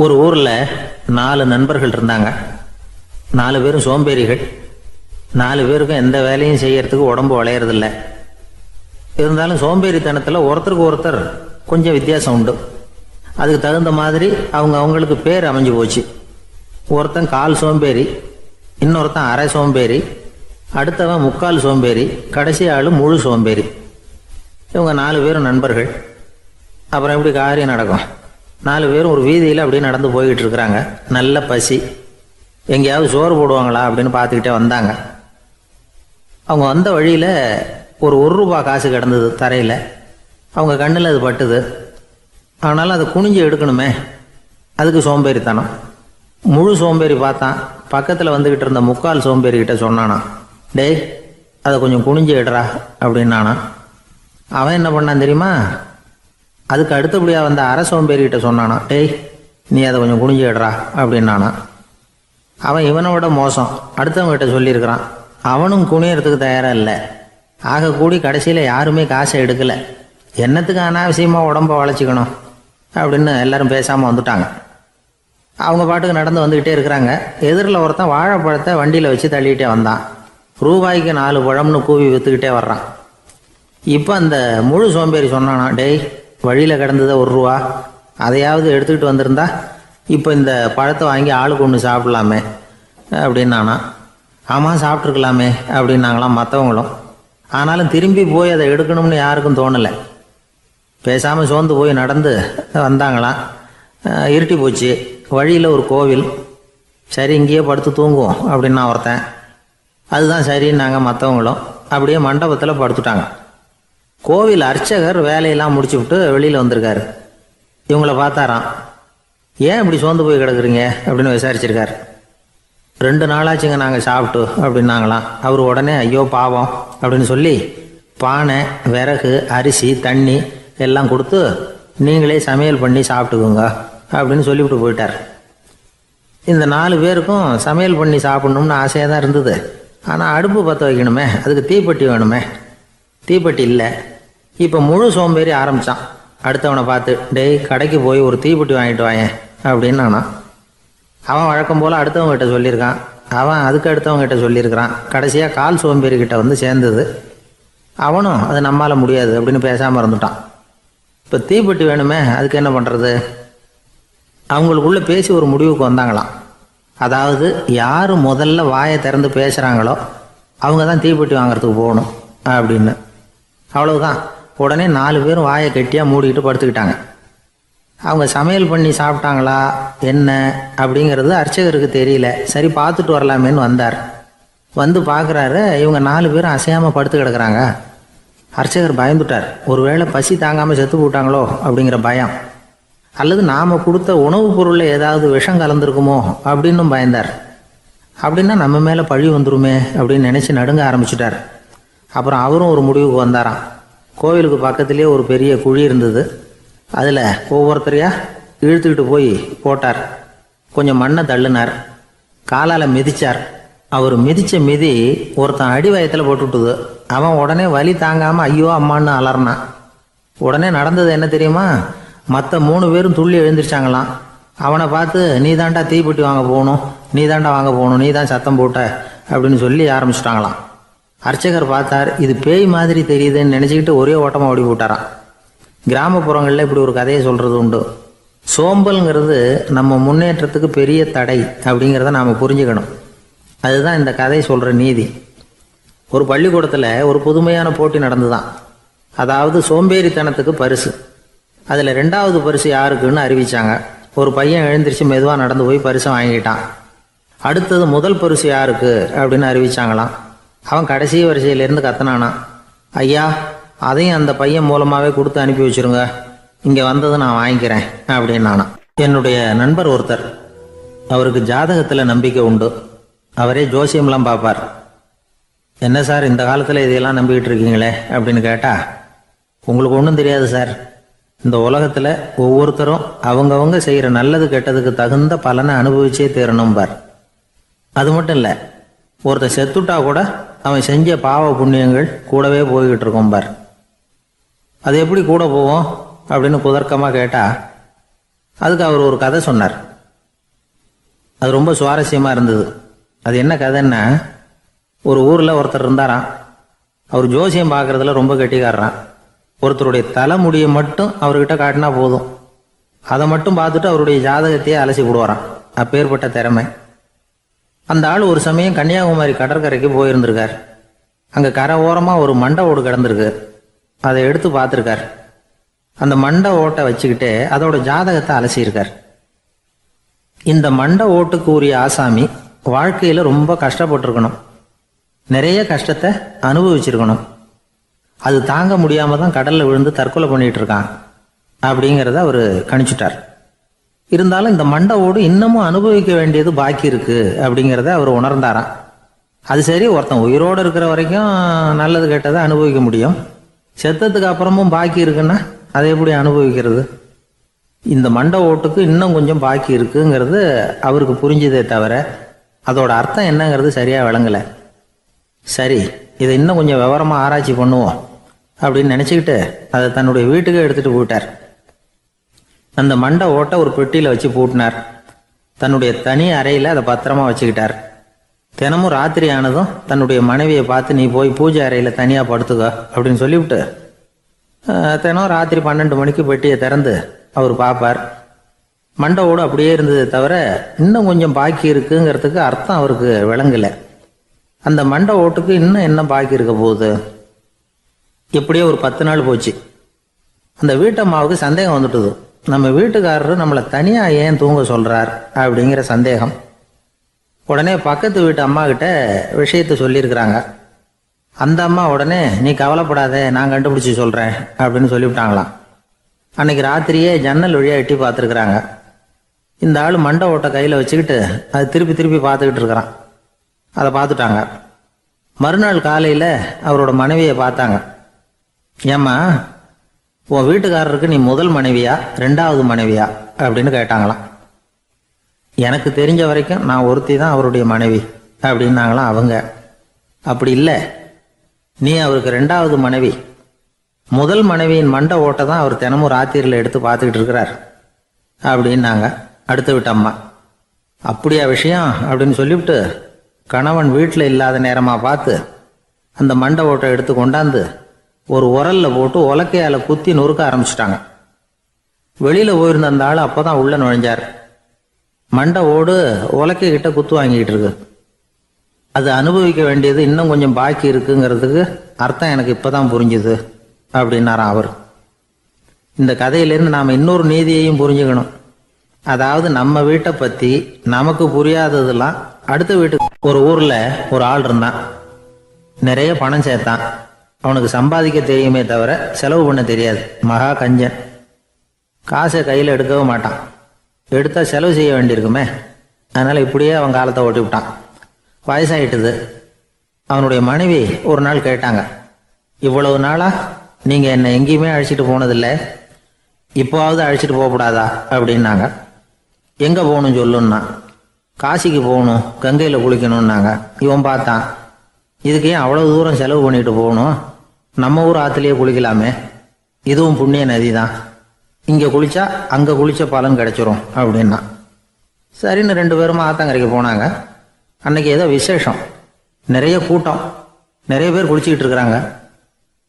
ஒரு ஊர்ல 4 நண்பர்கள் இருந்தாங்க. 4 பேரும் சோம்பேறிகள். 4 பேருக்கும் எந்த வேலையும் செய்யறதுக்கு உடம்பு வளையறதில்ல. இருந்தாலும் சோம்பேறித்தனத்துல ஒருத்தருக்கு ஒருத்தர் கொஞ்சம் வித்தியாசம் உண்டு. அதுக்கு தகுந்த மாதிரி அவங்களுக்கு பேர் அமைஞ்சு போச்சு. ஒருத்தன் கால் சோம்பேறி, இன்னொருத்தன் அரை சோம்பேறி, அடுத்தவன் முக்கால் சோம்பேறி, கடைசி ஆளு முழு சோம்பேறி. இவங்க 4 பேரும் நண்பர்கள். அப்புறம் எப்படி காரியம் நடக்கும்? 4 பேரும் ஒரு வீதியில் அப்படியே நடந்து போய்கிட்டு இருக்கிறாங்க. நல்ல பசி. எங்கேயாவது சோறு போடுவாங்களா அப்படின்னு பார்த்துக்கிட்டே வந்தாங்க. அவங்க வந்த வழியில் ஒரு ரூபா காசு கிடந்தது தரையில். அவங்க கண்ணில் அது பட்டுது. ஆனாலும் அதை குனிஞ்சு எடுக்கணுமே, அதுக்கு சோம்பேறித்தனம். முழு சோம்பேறி பார்த்தான். பக்கத்தில் வந்துக்கிட்டு இருந்த முக்கால் சோம்பேறிக்கிட்ட சொன்னானா, டேய் அதை கொஞ்சம் குனிஞ்சு எடுறா அப்படின்னானா. அவன் என்ன பண்ணான் தெரியுமா? அதுக்கு அடுத்தபடியாக வந்த அரை சோம்பேறிகிட்ட சொன்னானா, டேய் நீ அதை கொஞ்சம் குனிஞ்சு எடுறா அப்படின்னானா. அவன் இவனை விட மோசம். அடுத்தவங்ககிட்ட சொல்லியிருக்கிறான். அவனும் குனியறதுக்கு தயாராக இல்லை. ஆக கூடி கடைசியில் யாருமே காசை எடுக்கலை. என்னத்துக்கு அனாவசியமாக உடம்ப வளைச்சிக்கணும் அப்படின்னு எல்லாரும் பேசாமல் வந்துட்டாங்க. அவங்க பாட்டுக்கு நடந்து வந்துக்கிட்டே இருக்கிறாங்க. எதிரில் ஒருத்தன் வாழைப்பழத்தை வண்டியில் வச்சு தள்ளிக்கிட்டே வந்தான். ரூபாய்க்கு 4 பழம்னு கூவி விற்றுக்கிட்டே வர்றான். இப்போ அந்த முழு சோம்பேறி சொன்னானா, டேய் வழியில் கிடந்ததை 1 ரூபா, அதையாவது எடுத்துக்கிட்டு வந்திருந்தா இப்போ இந்த பழத்தை வாங்கி ஆளுக்கு ஒன்று சாப்பிடலாமே அப்படின்னானா. ஆமாம் சாப்பிட்ருக்கலாமே அப்படின்னாங்களாம் மற்றவங்களும். ஆனாலும் திரும்பி போய் அதை எடுக்கணும்னு யாருக்கும் தோணலை. பேசாமல் சோர்ந்து போய் நடந்து வந்தாங்களாம். இருட்டி போச்சு. வழியில் ஒரு கோவில். சரி இங்கேயே படுத்து தூங்குவோம் அப்படின்னா ஒருத்தன். அதுதான் சரின்னாங்க மற்றவங்களும். அப்படியே மண்டபத்தில் படுத்துட்டாங்க. கோவில் அர்ச்சகர் வேலையெல்லாம் முடிச்சு விட்டு வெளியில் வந்திருக்காரு. இவங்கள பார்த்தாராம். ஏன் இப்படி சோர்ந்து போய் கிடக்குறீங்க அப்படின்னு விசாரிச்சிருக்காரு. 2 நாளாச்சுங்க நாங்கள் சாப்பிட்டு அப்படின்னாங்களாம். அவர் உடனே ஐயோ பாவம் அப்படின்னு சொல்லி பானை, விறகு, அரிசி, தண்ணி எல்லாம் கொடுத்து நீங்களே சமையல் பண்ணி சாப்பிட்டுக்குங்க அப்படின்னு சொல்லிவிட்டு போயிட்டார். இந்த 4 பேருக்கும் சமையல் பண்ணி சாப்பிட்ணும்னு ஆசையாக தான் இருந்தது. ஆனால் அடுப்பு பற்ற வைக்கணுமே, அதுக்கு தீப்பெட்டி வேணுமே. தீப்பெட்டி இல்லை. இப்போ முழு சோம்பேறி ஆரம்பித்தான். அடுத்தவனை பார்த்து, டேய் கடைக்கு போய் ஒரு தீப்பெட்டி வாங்கிட்டு வாயேன் அப்படின்னு நானா. அவன் வழக்கம் போல் அடுத்தவங்ககிட்ட சொல்லியிருக்கான். அவன் அதுக்கு அடுத்தவங்ககிட்ட சொல்லியிருக்கிறான். கடைசியாக கால் சோம்பேறிக்கிட்ட வந்து சேர்ந்தது. அவனும் அது நம்மால் முடியாது அப்படின்னு பேசாமல் இருந்துட்டான். இப்போ தீப்பெட்டி வேணுமே, அதுக்கு என்ன பண்ணுறது? அவங்களுக்குள்ளே பேசி ஒரு முடிவுக்கு வந்தாங்களாம். அதாவது யார் முதல்ல வாயை திறந்து பேசுகிறாங்களோ அவங்க தான் தீப்பெட்டி வாங்கிறதுக்கு போகணும் அப்படின்னு. அவ்வளவுதான். உடனே 4 பேரும் வாயை கெட்டியாக மூடிக்கிட்டு படுத்துக்கிட்டாங்க. அவங்க சமையல் பண்ணி சாப்பிட்டாங்களா என்ன அப்படிங்கிறது அர்ச்சகருக்கு தெரியல. சரி பார்த்துட்டு வரலாமேன்னு வந்தார். வந்து பார்க்குறாரு, இவங்க 4 பேரும் அசையாமல் படுத்து கிடக்குறாங்க. அர்ச்சகர் பயந்துட்டார். ஒருவேளை பசி தாங்காமல் செத்து போட்டாங்களோ அப்படிங்கிற பயம். அல்லது நாம் கொடுத்த உணவுப் பொருளில் ஏதாவது விஷம் கலந்துருக்குமோ அப்படின்னும் பயந்தார். அப்படின்னா நம்ம மேலே பழி வந்துருமே அப்படின்னு நினச்சி நடுங்க ஆரம்பிச்சிட்டார். அப்புறம் அவரும் ஒரு முடிவுக்கு வந்தாராம். கோவிலுக்கு பக்கத்துலேயே ஒரு பெரிய குழி இருந்தது. அதில் ஒவ்வொருத்தரையாக இழுத்துக்கிட்டு போய் போட்டார். கொஞ்சம் மண்ணை தள்ளினார். காலால் மிதித்தார். அவர் மிதித்த மிதி ஒருத்தன் அடி வயத்தில் போட்டுவிட்டுது. அவன் உடனே வலி தாங்காமல் ஐயோ அம்மான்னு அலறினான். உடனே நடந்தது என்ன தெரியுமா? மற்ற 3 பேரும் துள்ளி எழுந்திரிச்சாங்களாம். அவனை பார்த்து நீ தாண்டா தீப்பெட்டி வாங்க போகணும், நீ தாண்டா வாங்க போகணும், நீ தான் சத்தம் போட்ட அப்படின்னு சொல்லி ஆரம்பிச்சிட்டாங்களாம். அர்ச்சகர் பார்த்தார். இது பேய் மாதிரி தெரியுதுன்னு நினச்சிக்கிட்டு ஒரே ஓட்டமாக ஓடி போட்டாராம். கிராமப்புறங்களில் இப்படி ஒரு கதையை சொல்கிறது உண்டு. சோம்பல்ங்கிறது நம்ம முன்னேற்றத்துக்கு பெரிய தடை அப்படிங்கிறத நாம் புரிஞ்சுக்கணும். அதுதான் இந்த கதை சொல்கிற நீதி. ஒரு பள்ளிக்கூடத்தில் ஒரு புதுமையான போட்டி நடந்துதான். அதாவது சோம்பேறித்தனத்துக்கு பரிசு. அதில் 2வது பரிசு யாருக்குன்னு அறிவித்தாங்க. ஒரு பையன் எழுந்திரிச்சு மெதுவாக நடந்து போய் பரிசை வாங்கிட்டான். அடுத்தது முதல் பரிசு யாருக்கு அப்படின்னு அறிவிச்சாங்களாம். அவன் கடைசி வரிசையிலேருந்து கத்தனானா, ஐயா அதையும் அந்த பையன் மூலமாகவே கொடுத்து அனுப்பி வச்சுருங்க, இங்கே வந்தது நான் வாங்கிக்கிறேன் அப்படின்னானா. என்னுடைய நண்பர் ஒருத்தர், அவருக்கு ஜாதகத்தில் நம்பிக்கை உண்டு. அவரே ஜோசியம்லாம் பார்ப்பார். என்ன சார் இந்த காலத்தில் இதையெல்லாம் நம்பிக்கிட்டு இருக்கீங்களே அப்படின்னு கேட்டால், உங்களுக்கு ஒன்றும் தெரியாது சார். இந்த உலகத்தில் ஒவ்வொருத்தரும் அவங்கவங்க செய்கிற நல்லது கெட்டதுக்கு தகுந்த பலனை அனுபவிச்சே தீரணும் பார். அது மட்டும் இல்லை, ஒருத்தர் செத்துட்டா கூட அவன் செஞ்ச பாவ புண்ணியங்கள் கூடவே போய்கிட்டு இருக்கோம் பார். அது எப்படி கூட போவோம் அப்படின்னு குதர்க்கமாக கேட்டால், அதுக்கு அவர் ஒரு கதை சொன்னார். அது ரொம்ப சுவாரஸ்யமா இருந்தது. அது என்ன கதைன்னா, ஒரு ஊர்ல ஒருத்தர் இருந்தாராம். அவர் ஜோசியம் பார்க்கறதுல ரொம்ப கெட்டிக்காரரான். ஒருத்தருடைய தலைமுடியை மட்டும் அவர்கிட்ட காட்டினா போதும், அதை மட்டும் பார்த்துட்டு அவருடைய ஜாதகத்தையே அலசி விடுவாராம். அப்பேற்பட்ட திறமை. அந்த ஆள் ஒரு சமயம் கன்னியாகுமரி கடற்கரைக்கு போயிருந்திருக்கார். அங்க கரை ஓரமா ஒரு மண்டை ஓடு கிடந்திருக்கு. அதை எடுத்து பார்த்துருக்கார். அந்த மண்டை ஓட்டை வச்சுக்கிட்டே அதோட ஜாதகத்தை அலசியிருக்கார். இந்த மண்டை ஓட்டுக்கு உரிய ஆசாமி வாழ்க்கையில ரொம்ப கஷ்டப்பட்டிருக்கணும், நிறைய கஷ்டத்தை அனுபவிச்சிருக்கணும். அது தாங்க முடியாம தான் கடல்ல விழுந்து தற்கொலை பண்ணிட்டு இருக்கான் அப்படிங்கிறத அவர் கணிச்சுட்டார். இருந்தாலும் இந்த மண்டை ஓடு இன்னமும் அனுபவிக்க வேண்டியது பாக்கி இருக்கு அப்படிங்கிறத அவர் உணர்ந்தாராம். அது சரி, ஒருத்தன் உயிரோடு இருக்கிற வரைக்கும் நல்லது கெட்டதை அனுபவிக்க முடியும், செத்ததுக்கு அப்புறமும் பாக்கி இருக்குன்னா அதை எப்படி அனுபவிக்கிறது? இந்த மண்டை ஓட்டுக்கு இன்னும் கொஞ்சம் பாக்கி இருக்குங்கிறது அவருக்கு புரிஞ்சதே தவிர அதோட அர்த்தம் என்னங்கிறது சரியா விளங்கல. சரி, இதை இன்னும் கொஞ்சம் விவரமா ஆராய்ச்சி பண்ணுவோம் அப்படின்னு நினைச்சுக்கிட்டு அதை தன்னுடைய வீட்டுக்கு எடுத்துட்டு போயிட்டார். அந்த மண்டை ஓட்டை ஒரு பெட்டியில வச்சு பூட்டினார். தன்னுடைய தனி அறையில அதை பத்திரமா வச்சுக்கிட்டார். தினமும் ராத்திரி ஆனதும் தன்னுடைய மனைவியை பார்த்து, நீ போய் பூஜை அறையில தனியா படுத்துக்க அப்படின்னு சொல்லிவிட்டு தினம் ராத்திரி 12 மணிக்கு பெட்டியை திறந்து அவர் பார்ப்பார். மண்டை ஓடு அப்படியே இருந்தது தவிர இன்னும் கொஞ்சம் பாக்கி இருக்குங்கிறதுக்கு அர்த்தம் அவருக்கு விளங்கல. அந்த மண்டை ஓட்டுக்கு இன்னும் என்ன பாக்கி இருக்க போகுது? எப்படியோ ஒரு 10 நாள் போச்சு. அந்த வீட்டம்மாவுக்கு சந்தேகம் வந்துட்டுது. நம்ம வீட்டுக்காரரு நம்மளை தனியா ஏன் தூங்க சொல்றார் அப்படிங்கிற சந்தேகம். உடனே பக்கத்து வீட்டு அம்மா கிட்ட விஷயத்த சொல்லியிருக்கிறாங்க. அந்த அம்மா உடனே, நீ கவலைப்படாத, நான் கண்டுபிடிச்சி சொல்றேன் அப்படின்னு சொல்லிவிட்டாங்களாம். அன்னைக்கு ராத்திரியே ஜன்னல் வழியா எட்டி பார்த்துருக்குறாங்க. இந்த ஆள் மண்டை ஓட்டை கையில வச்சுக்கிட்டு அது திருப்பி திருப்பி பார்த்துக்கிட்டு இருக்கிறான். அதை பார்த்துட்டாங்க. மறுநாள் காலையில அவரோட மனைவியை பார்த்தாங்க. ஏம்மா, உன் வீட்டுக்காரருக்கு நீ முதல் மனைவியா 2வது மனைவியா அப்படின்னு கேட்டாங்களாம். எனக்கு தெரிஞ்ச வரைக்கும் நான் ஒருத்தி தான் அவருடைய மனைவி அப்படின்னாங்களாம் அவங்க. அப்படி இல்லை, நீ அவருக்கு 2வது மனைவி. முதல் மனைவியின் மண்டை ஓட்டை தான் அவர் தினமும் ராத்திரியில் எடுத்து பார்த்துக்கிட்டு இருக்கிறார் அப்படின்னாங்க அடுத்த வீட்டு அம்மா. அப்படியா விஷயம் அப்படின்னு சொல்லிவிட்டு கணவன் வீட்டில் இல்லாத நேரமா பார்த்து அந்த மண்டை ஓட்டை எடுத்து கொண்டாந்து ஒரு உரல்ல போட்டு உலக்கையால குத்தி நொறுக்க ஆரம்பிச்சுட்டாங்க. வெளியில போயிருந்த அந்த ஆள் அப்பதான் உள்ள நுழைஞ்சார். மண்டை ஓடு உலக்கை கிட்ட குத்து வாங்கிட்டு இருக்கு. அது அனுபவிக்க வேண்டியது இன்னும் கொஞ்சம் பாக்கி இருக்குங்கிறதுக்கு அர்த்தம் எனக்கு இப்பதான் புரிஞ்சுது அப்படின்னாராம் அவர். இந்த கதையிலேருந்து நாம இன்னொரு நீதியையும் புரிஞ்சுக்கணும். அதாவது நம்ம வீட்டை பத்தி நமக்கு புரியாததெல்லாம் அடுத்த வீட்டுக்கு. ஒரு ஊர்ல ஒரு ஆள் இருந்தான். நிறைய பணம் சேர்த்தான். அவனுக்கு சம்பாதிக்க தெரியுமே தவிர செலவு பண்ண தெரியாது. மகா கஞ்சன். காசை கையில் எடுக்கவும் மாட்டான். எடுத்தா செலவு செய்ய வேண்டியிருக்குமே. அதனால இப்படியே அவன் காலத்தை ஓட்டி விட்டான். வயசாயிட்டுது. அவனுடைய மனைவி ஒரு நாள் கேட்டாங்க, இவ்வளவு நாளா நீங்க என்னை எங்கேயுமே அழைச்சிட்டு போனதில்லை, இப்போவாவது அழைச்சிட்டு போகக்கூடாதா அப்படின்னாங்க. எங்க போகணும் சொல்லுன்னா. காசிக்கு போகணும், கங்கையில குளிக்கணும்னாங்க. இவன் பார்த்தான், இதுக்கு ஏன் அவ்வளவு தூரம் செலவு பண்ணிட்டு போகணும், நம்ம ஊர் ஆத்துலயே குளிக்கலாமே, இதுவும் புண்ணிய நதி தான், இங்க குளிச்சா அங்க குளிச்ச பலன் கிடைச்சிரும் அப்படின்னா. சரின்னு 2 பேரும் ஆத்தங்கரைக்கு போனாங்க. அன்னைக்கு ஏதோ விசேஷம், நிறைய கூட்டம், நிறைய பேர் குளிச்சுக்கிட்டு இருக்கிறாங்க.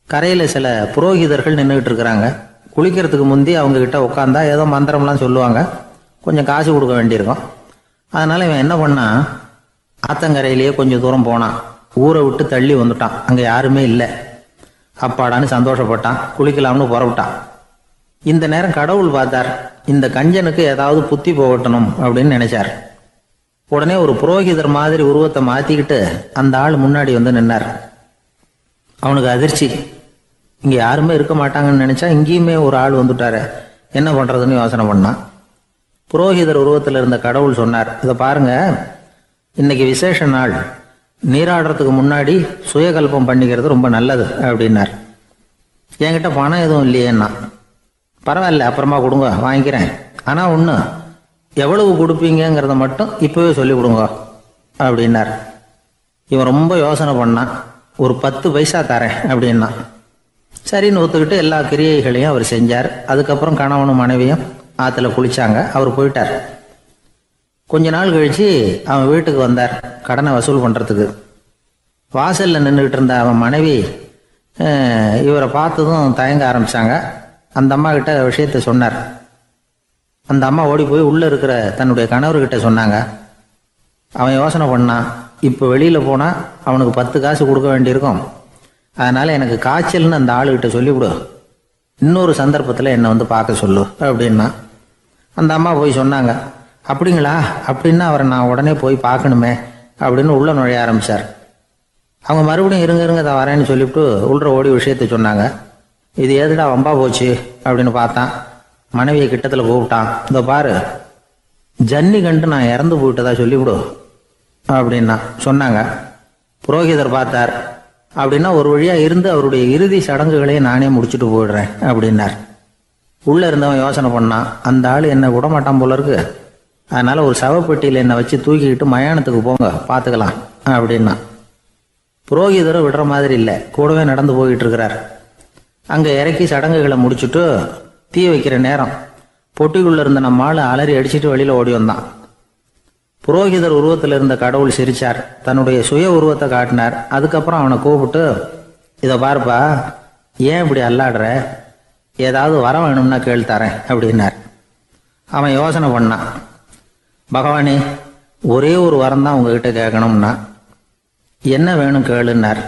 கரையில சில புரோகிதர்கள் நின்றுகிட்டு இருக்கிறாங்க. குளிக்கிறதுக்கு முந்தி அவங்க கிட்ட உட்காந்தா ஏதோ மந்திரம்லாம் சொல்லுவாங்க, கொஞ்சம் காசு கொடுக்க வேண்டியிருக்கும். அதனால இவன் என்ன பண்ணா, ஆத்தங்கரையிலேயே கொஞ்சம் தூரம் போனான். ஊரை விட்டு தள்ளி வந்துட்டான். அங்க யாருமே இல்லை. அப்பாடான்னு சந்தோஷப்பட்டான். குளிக்கலாம்னு புறப்பட்டான். இந்த நேரம் கடவுள் பார்த்தார், இந்த கஞ்சனுக்கு ஏதாவது புத்தி போகட்டணும் அப்படின்னு நினைச்சார். உடனே ஒரு புரோகிதர் மாதிரி உருவத்தை மாத்திக்கிட்டு அந்த ஆள் முன்னாடி வந்து நின்னார். அவனுக்கு அதிர்ச்சி. இங்க யாருமே இருக்க மாட்டாங்கன்னு நினைச்சா இங்கேயுமே ஒரு ஆள் வந்துட்டாரு, என்ன பண்றதுன்னு யோசனை பண்ணான். புரோகிதர் உருவத்தில் இருந்த கடவுள் சொன்னார், இதை பாருங்க, இன்னைக்கு விசேஷ நாள், நீராடுறதுக்கு முன்னாடி சுயகல்பம் பண்ணிக்கிறது ரொம்ப நல்லது அப்படின்னார். என்கிட்ட பணம் எதுவும் இல்லையேன்னா. பரவாயில்ல, அப்புறமா கொடுங்க, வாங்கிக்கிறேன். ஆனா ஒண்ணு, எவ்வளவு கொடுப்பீங்கிறத மட்டும் இப்பவே சொல்லி கொடுங்க அப்படின்னார். இவன் ரொம்ப யோசனை பண்ணான். ஒரு 10 பைசா தரேன் அப்படின்னா. சரின்னு ஒத்துக்கிட்டு எல்லா கிரியைகளையும் அவர் செஞ்சார். அதுக்கப்புறம் கணவனும் மனைவியும் ஆற்றுல குளிச்சாங்க. அவர் போயிட்டார். கொஞ்ச நாள் கழித்து அவன் வீட்டுக்கு வந்தார் கடனை வசூல் பண்ணுறதுக்கு. வாசலில் நின்றுக்கிட்டு இருந்த அவன் மனைவி இவரை பார்த்ததும் தயங்க ஆரம்பித்தாங்க. அந்த அம்மா கிட்ட விஷயத்த சொன்னார். அந்த அம்மா ஓடி போய் உள்ளே இருக்கிற தன்னுடைய கணவர்கிட்ட சொன்னாங்க. அவன் யோசனை பண்ணான், இப்போ வெளியில் போனால் அவனுக்கு 10 காசு கொடுக்க வேண்டியிருக்கும், அதனால் எனக்கு காய்ச்சல்னு அந்த ஆளுகிட்ட சொல்லிவிடு, இன்னொரு சந்தர்ப்பத்தில் என்னை வந்து பார்க்க சொல்லு அப்படின்னா. அந்த அம்மா போய் சொன்னாங்க. அப்படிங்களா, அப்படின்னா அவரை நான் உடனே போய் பார்க்கணுமே அப்படின்னு உள்ளே நுழைய ஆரம்பித்தார். அவங்க மறுபடியும் இருங்க தான் வரேன்னு சொல்லிவிட்டு உள்ள ஓடி விஷயத்த சொன்னாங்க. இது ஏதுடா வம்பா போச்சு அப்படின்னு பார்த்தான். மனைவியை கிட்டத்தில் கூப்பிட்டான். இதோ பாரு, ஜன்னி கண்டு நான் இறந்து போயிட்டதா சொல்லிவிடு அப்படின்னா சொன்னாங்க. புரோகிதர் பார்த்தார். அப்படின்னா ஒரு வழியாக இருந்து அவருடைய இறுதி சடங்குகளையும் நானே முடிச்சுட்டு போயிடுறேன் அப்படின்னார். உள்ளே இருந்தவன் யோசனை பண்ணான், அந்த ஆள் என்னை விடமாட்டான் போல இருக்கு, அதனால் ஒரு சவப்பெட்டியில் என்னை வச்சு தூக்கிக்கிட்டு மயானத்துக்கு போங்க பார்த்துக்கலாம் அப்படின்னா. புரோகிதரை விடுற மாதிரி இல்லை, கூடவே நடந்து போயிட்டு இருக்கிறார். அங்கே இறக்கி சடங்குகளை முடிச்சுட்டு தீ வைக்கிற நேரம் பொட்டிக்குள்ளே இருந்த நம்ம ஆள் அலறி அடிச்சுட்டு வெளியில் ஓடி வந்தான். புரோகிதர் உருவத்தில் இருந்த கடவுள் சிரிச்சார், தன்னுடைய சுய உருவத்தை காட்டினார். அதுக்கப்புறம் அவனை கூப்பிட்டு, இதை பாருப்பா, ஏன் இப்படி அல்லாடுற, ஏதாவது வர வேணும்னா கேள் தரேன் அப்படின்னார். அவன் யோசனை பண்ணான். பகவானே, ஒரே ஒரு வரம் தான் உங்ககிட்ட கேட்கணும்னா. என்ன வேணும் கேளுன்னார்.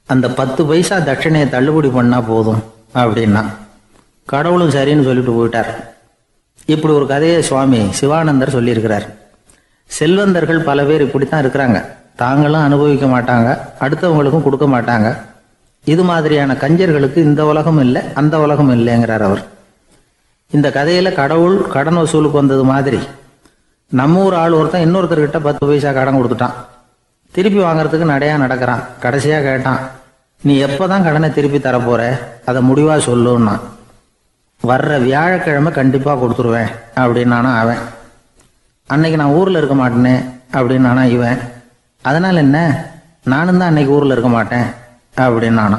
அந்த 10 பைசா தட்சணையை தள்ளுபடி பண்ணால் போதும் அப்படின்னா. கடவுளும் சரின்னு சொல்லிட்டு போயிட்டார். இப்படி ஒரு கதையை சுவாமி சிவானந்தர் சொல்லியிருக்கிறார். செல்வந்தர்கள் பல பேர் இப்படித்தான் இருக்கிறாங்க. தாங்களும் அனுபவிக்க மாட்டாங்க, அடுத்தவங்களுக்கும் கொடுக்க மாட்டாங்க. இது மாதிரியான கஞ்சர்களுக்கு இந்த உலகம் இல்லை, அந்த உலகம் இல்லைங்கிறார் அவர். இந்த கதையில கடவுள் கடன் வசூலுக்கு வந்தது மாதிரி நம்ம ஊர் ஆள் ஒருத்தன் இன்னொருத்தர்கிட்ட 10 பைசா கடன் கொடுத்துட்டான். திருப்பி வாங்கறதுக்கு நடையா நடக்கிறான். கடைசியா கேட்டான், நீ எப்போதான் கடனை திருப்பி தரப்போற, அதை முடிவா சொல்லுன்னா. வர்ற வியாழக்கிழமை கண்டிப்பா கொடுத்துருவேன் அப்படின்னானா அவன். அன்னைக்கு நான் ஊர்ல இருக்க மாட்டேனே அப்படின்னானா இவன். அதனால என்ன, நானும் தான் அன்னைக்கு ஊர்ல இருக்க மாட்டேன் அப்படின்னானா.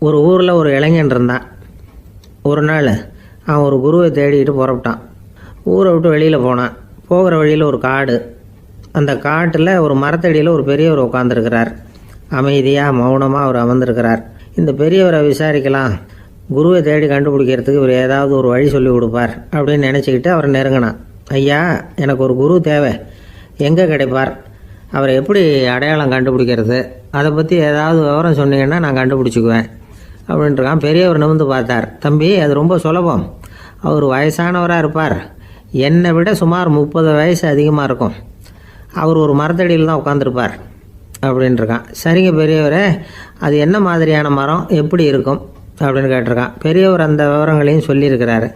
ஒரு ஊர்ல ஒரு இளைஞன் இருந்தான். ஒரு நாள் அவன் ஒரு குருவை தேடிக்கிட்டு புறப்பட்டான். ஊரை விட்டு வெளியில் போனான். போகிற வழியில் ஒரு காடு. அந்த காட்டில் ஒரு மரத்தடியில் ஒரு பெரியவர் உட்காந்துருக்கிறார். அமைதியாக மௌனமாக அவர் அமர்ந்திருக்கிறார். இந்த பெரியவரை விசாரிக்கலாம், குருவை தேடி கண்டுபிடிக்கிறதுக்கு இவர் ஏதாவது ஒரு வழி சொல்லி கொடுப்பார் அப்படின்னு நினச்சிக்கிட்டு அவரை நெருங்கினான். ஐயா, எனக்கு ஒரு குரு தேவை, எங்கே கிடைப்பார், அவரை எப்படி அடையாளம் கண்டுபிடிக்கிறது, அதை பற்றி ஏதாவது விவரம் சொன்னீங்கன்னா நான் கண்டுபிடிச்சிக்குவேன் அப்படின்ட்டுருக்கான். பெரியவர் நிமிர்ந்து பார்த்தார். தம்பி, அது ரொம்ப சுலபம். அவர் வயசானவராக இருப்பார், என்னை விட சுமார் 30 வயசு அதிகமாக இருக்கும். அவர் ஒரு மரத்தடியில் தான் உட்காந்துருப்பார் அப்படின்ட்டுருக்கான். சரிங்க பெரியவரே, அது என்ன மாதிரியான மரம், எப்படி இருக்கும் அப்படின்னு கேட்டிருக்கான். பெரியவர் அந்த விவரங்களையும் சொல்லியிருக்கிறாரு.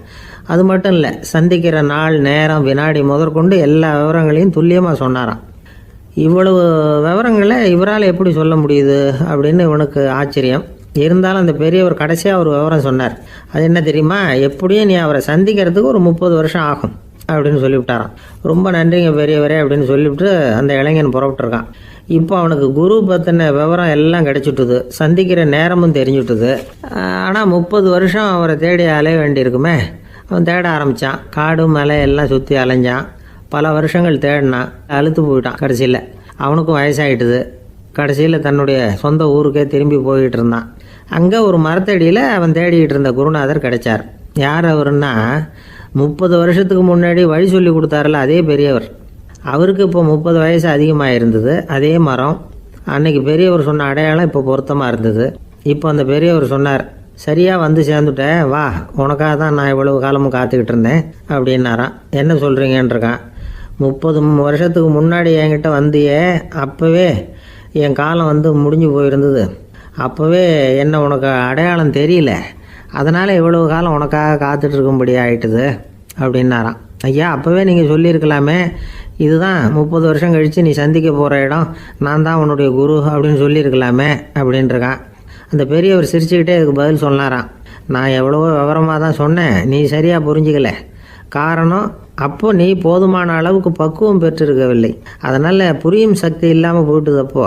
அது மட்டும் இல்லை, சந்திக்கிற நாள், நேரம், வினாடி முதற்கொண்டு எல்லா விவரங்களையும் துல்லியமாக சொன்னாராம். இவ்வளவு விவரங்களை இவரால் எப்படி சொல்ல முடியுது அப்படின்னு இவனுக்கு ஆச்சரியம். இருந்தாலும் அந்த பெரியவர் கடைசியாக ஒரு விவரம் சொன்னார். அது என்ன தெரியுமா, எப்படியும் நீ அவரை சந்திக்கிறதுக்கு ஒரு 30 வருஷம் ஆகும் அப்படின்னு சொல்லிவிட்டாராம். ரொம்ப நன்றிங்க பெரியவரே அப்படின்னு சொல்லிவிட்டு அந்த இளைஞன் புறப்பட்டுருக்கான். இப்போ அவனுக்கு குரு பற்றின விவரம் எல்லாம் கிடைச்சிட்டுது, சந்திக்கிற நேரமும் தெரிஞ்சுட்டுது. ஆனால் 30 வருஷம் அவரை தேடி அலைய வேண்டியிருக்குமே. அவன் தேட ஆரம்பித்தான். காடு மலை எல்லாம் சுற்றி அலைஞ்சான். பல வருஷங்கள் தேடினான், அழுத்து போயிட்டான். கடைசியில் அவனுக்கும் வயசாகிட்டுது. கடைசியில் தன்னுடைய சொந்த ஊருக்கே திரும்பி போய்கிட்டு இருந்தான். அங்கே ஒரு மரத்தடியில் அவன் தேடிக்கிட்டு இருந்த குருநாதர் கிடைச்சார். யார் அவருன்னா, 30 வருஷத்துக்கு முன்னாடி வழி சொல்லி கொடுத்தாருல அதே பெரியவர். அவருக்கு இப்போ 30 வயசு அதிகமாக இருந்தது. அதே மரம். அன்னைக்கு பெரியவர் சொன்ன அடையாளம் இப்போ பொருத்தமாக இருந்தது. இப்போ அந்த பெரியவர் சொன்னார், சரியாக வந்து சேர்ந்துட்டேன், வா, உனக்காக தான் நான் இவ்வளவு காலமும் காத்துக்கிட்டு இருந்தேன் அப்படின்னாரான். என்ன சொல்கிறீங்கன்றிருக்கான். 30 வருஷத்துக்கு முன்னாடி என்கிட்ட வந்தியே, அப்போவே என் காலம் வந்து முடிஞ்சு போயிருந்தது. அப்போவே என்ன உனக்கு அடையாளம் தெரியல, அதனால் இவ்வளவு காலம் உனக்காக காத்துட்டு இருக்கும்படி ஆயிட்டுது அப்படின்னாராம். ஐயா, அப்போவே நீங்கள் சொல்லியிருக்கலாமே, இதுதான் 30 வருஷம் கழித்து நீ சந்திக்க போகிற இடம், நான் தான் உன்னுடைய குரு அப்படின்னு சொல்லியிருக்கலாமே அப்படின்ட்டுருக்கான். அந்த பெரியவர் சிரிச்சுக்கிட்டே இதுக்கு பதில் சொன்னாராம். நான் எவ்வளவோ விவரமாக தான் சொன்னேன், நீ சரியாக புரிஞ்சிக்கல. காரணம், அப்போ நீ போதுமான அளவுக்கு பக்குவம் பெற்றிருக்கவில்லை, அதனால் புரியும் சக்தி இல்லாமல் போயிட்டுதப்போ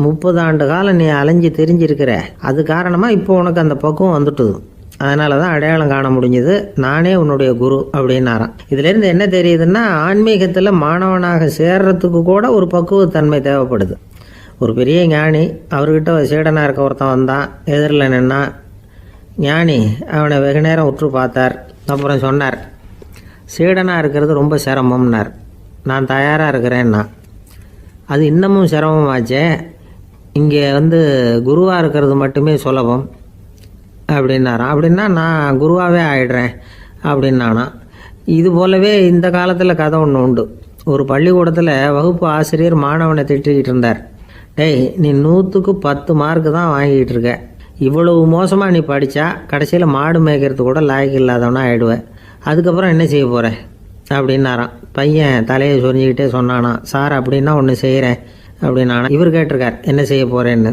30 ஆண்டு காலம் நீ அலைஞ்சி தெரிஞ்சிருக்கிற, அது காரணமாக இப்போ உனக்கு அந்த பக்குவம் வந்துட்டுது அதனால தான் அடையாளம் காண முடிஞ்சது, நானே உன்னுடைய குரு அப்படின்னாராம். இதுலேருந்து என்ன தெரியுதுன்னா, ஆன்மீகத்தில் மாணவனாக சேர்றதுக்கு கூட ஒரு பக்குவத்தன்மை தேவைப்படுது. ஒரு பெரிய ஞானி, அவர்கிட்ட சீடனாக இருக்க ஒருத்தன் வந்தான், எதிரில் நின்னா. ஞானி அவனை வெகு நேரம் உற்று பார்த்தார். அப்புறம் சொன்னார், சீடனாக இருக்கிறது ரொம்ப சிரமம்னார். நான் தயாராக இருக்கிறேன்னா. அது இன்னமும் சிரமமாச்சே, இங்கே குருவாக இருக்கிறது மட்டுமே சுலபம் அப்படின்னாராம். அப்படின்னா நான் குருவாகவே ஆயிடுறேன் அப்படின்னானா. இது போலவே இந்த காலத்தில் கதை ஒன்று உண்டு. ஒரு பள்ளிக்கூடத்தில் வகுப்பு ஆசிரியர் மாணவனை திட்டிக்கிட்டு இருந்தார். டேய், நீ 100க்கு 10 மார்க்கு தான் வாங்கிட்டு இருக்க. இவ்வளவு மோசமாக நீ படித்தா கடைசியில் மாடு மேய்க்கிறது கூட லாய்க்கு இல்லாதவனா ஆயிடுவேன். அதுக்கப்புறம் என்ன செய்ய போகிறேன் அப்படின்னாராம். பையன் தலையை சொரிஞ்சிக்கிட்டே சொன்னானா, சார் அப்படின்னா ஒன்று செய்கிறேன் அப்படின்னானா. இவர் கேட்டிருக்கார், என்ன செய்ய போகிறேன்னு.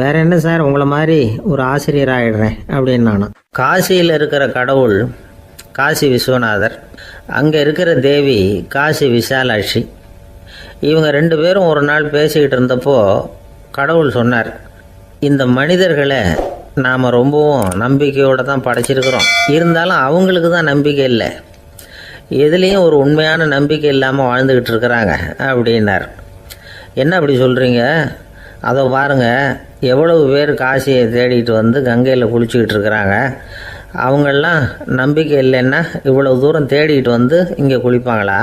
வேற என்ன சார், உங்களை மாதிரி ஒரு ஆசிரியர் ஆகிடுறேன் அப்படின்னானா. காசியில் இருக்கிற கடவுள் காசி விஸ்வநாதர், அங்கே இருக்கிற தேவி காசி விசாலாட்சி. இவங்க 2 பேரும் ஒரு நாள் பேசிக்கிட்டு இருந்தப்போ கடவுள் சொன்னார், இந்த மனிதர்களை நாம் ரொம்பவும் நம்பிக்கையோடு தான் படைச்சிருக்கிறோம். இருந்தாலும் அவங்களுக்கு தான் நம்பிக்கை இல்லை, எதுலேயும் ஒரு உண்மையான நம்பிக்கை இல்லாமல் வாழ்ந்துக்கிட்டு இருக்கிறாங்க அப்படின்னார். என்ன அப்படி சொல்கிறீங்க? அதை பாருங்கள், எவ்வளவு பேர் காசியை தேடிட்டு கங்கையில் குளிச்சுக்கிட்டு இருக்கிறாங்க. அவங்களெலாம் நம்பிக்கை இல்லைன்னா இவ்வளவு தூரம் தேடிட்டு இங்கே குளிப்பாங்களா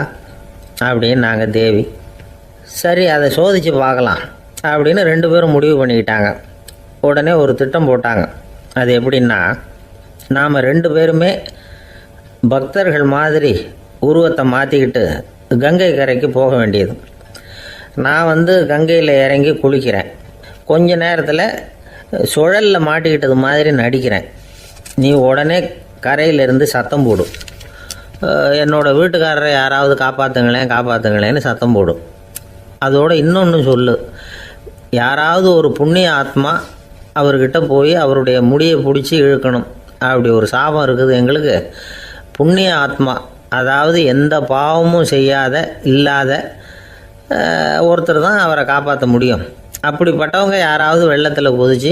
அப்படின்னு நாங்கள் தேவி. சரி, அதை சோதித்து பார்க்கலாம் அப்படின்னு 2 பேரும் முடிவு பண்ணிக்கிட்டாங்க. உடனே ஒரு திட்டம் போட்டாங்க. அது எப்படின்னா, நாம் 2 பேருமே பக்தர்கள் மாதிரி உருவத்தை மாற்றிக்கிட்டு கங்கை கரைக்கு போக வேண்டியது. நான் கங்கையில் இறங்கி குளிக்கிறேன். கொஞ்ச நேரத்தில் சுழலில் மாட்டிக்கிட்டது மாதிரி நடிக்கிறேன். நீ உடனே கரையிலேருந்து சத்தம் போடும், என்னோடய வீட்டுக்காரரை யாராவது காப்பாற்றுங்களேன்னு சத்தம் போடும். அதோடு இன்னொன்று சொல்லு, யாராவது ஒரு புண்ணிய ஆத்மா அவர்கிட்ட போய் அவருடைய முடியை பிடிச்சி இழுக்கணும். அப்படி ஒரு சாபம் இருக்குது எங்களுக்கு. புண்ணிய ஆத்மா, அதாவது எந்த பாவமும் செய்யாத இல்லாத ஒருத்தர் தான் அவரை காப்பாற்ற முடியும். அப்படிப்பட்டவங்க யாராவது வெள்ளத்தில் குதித்து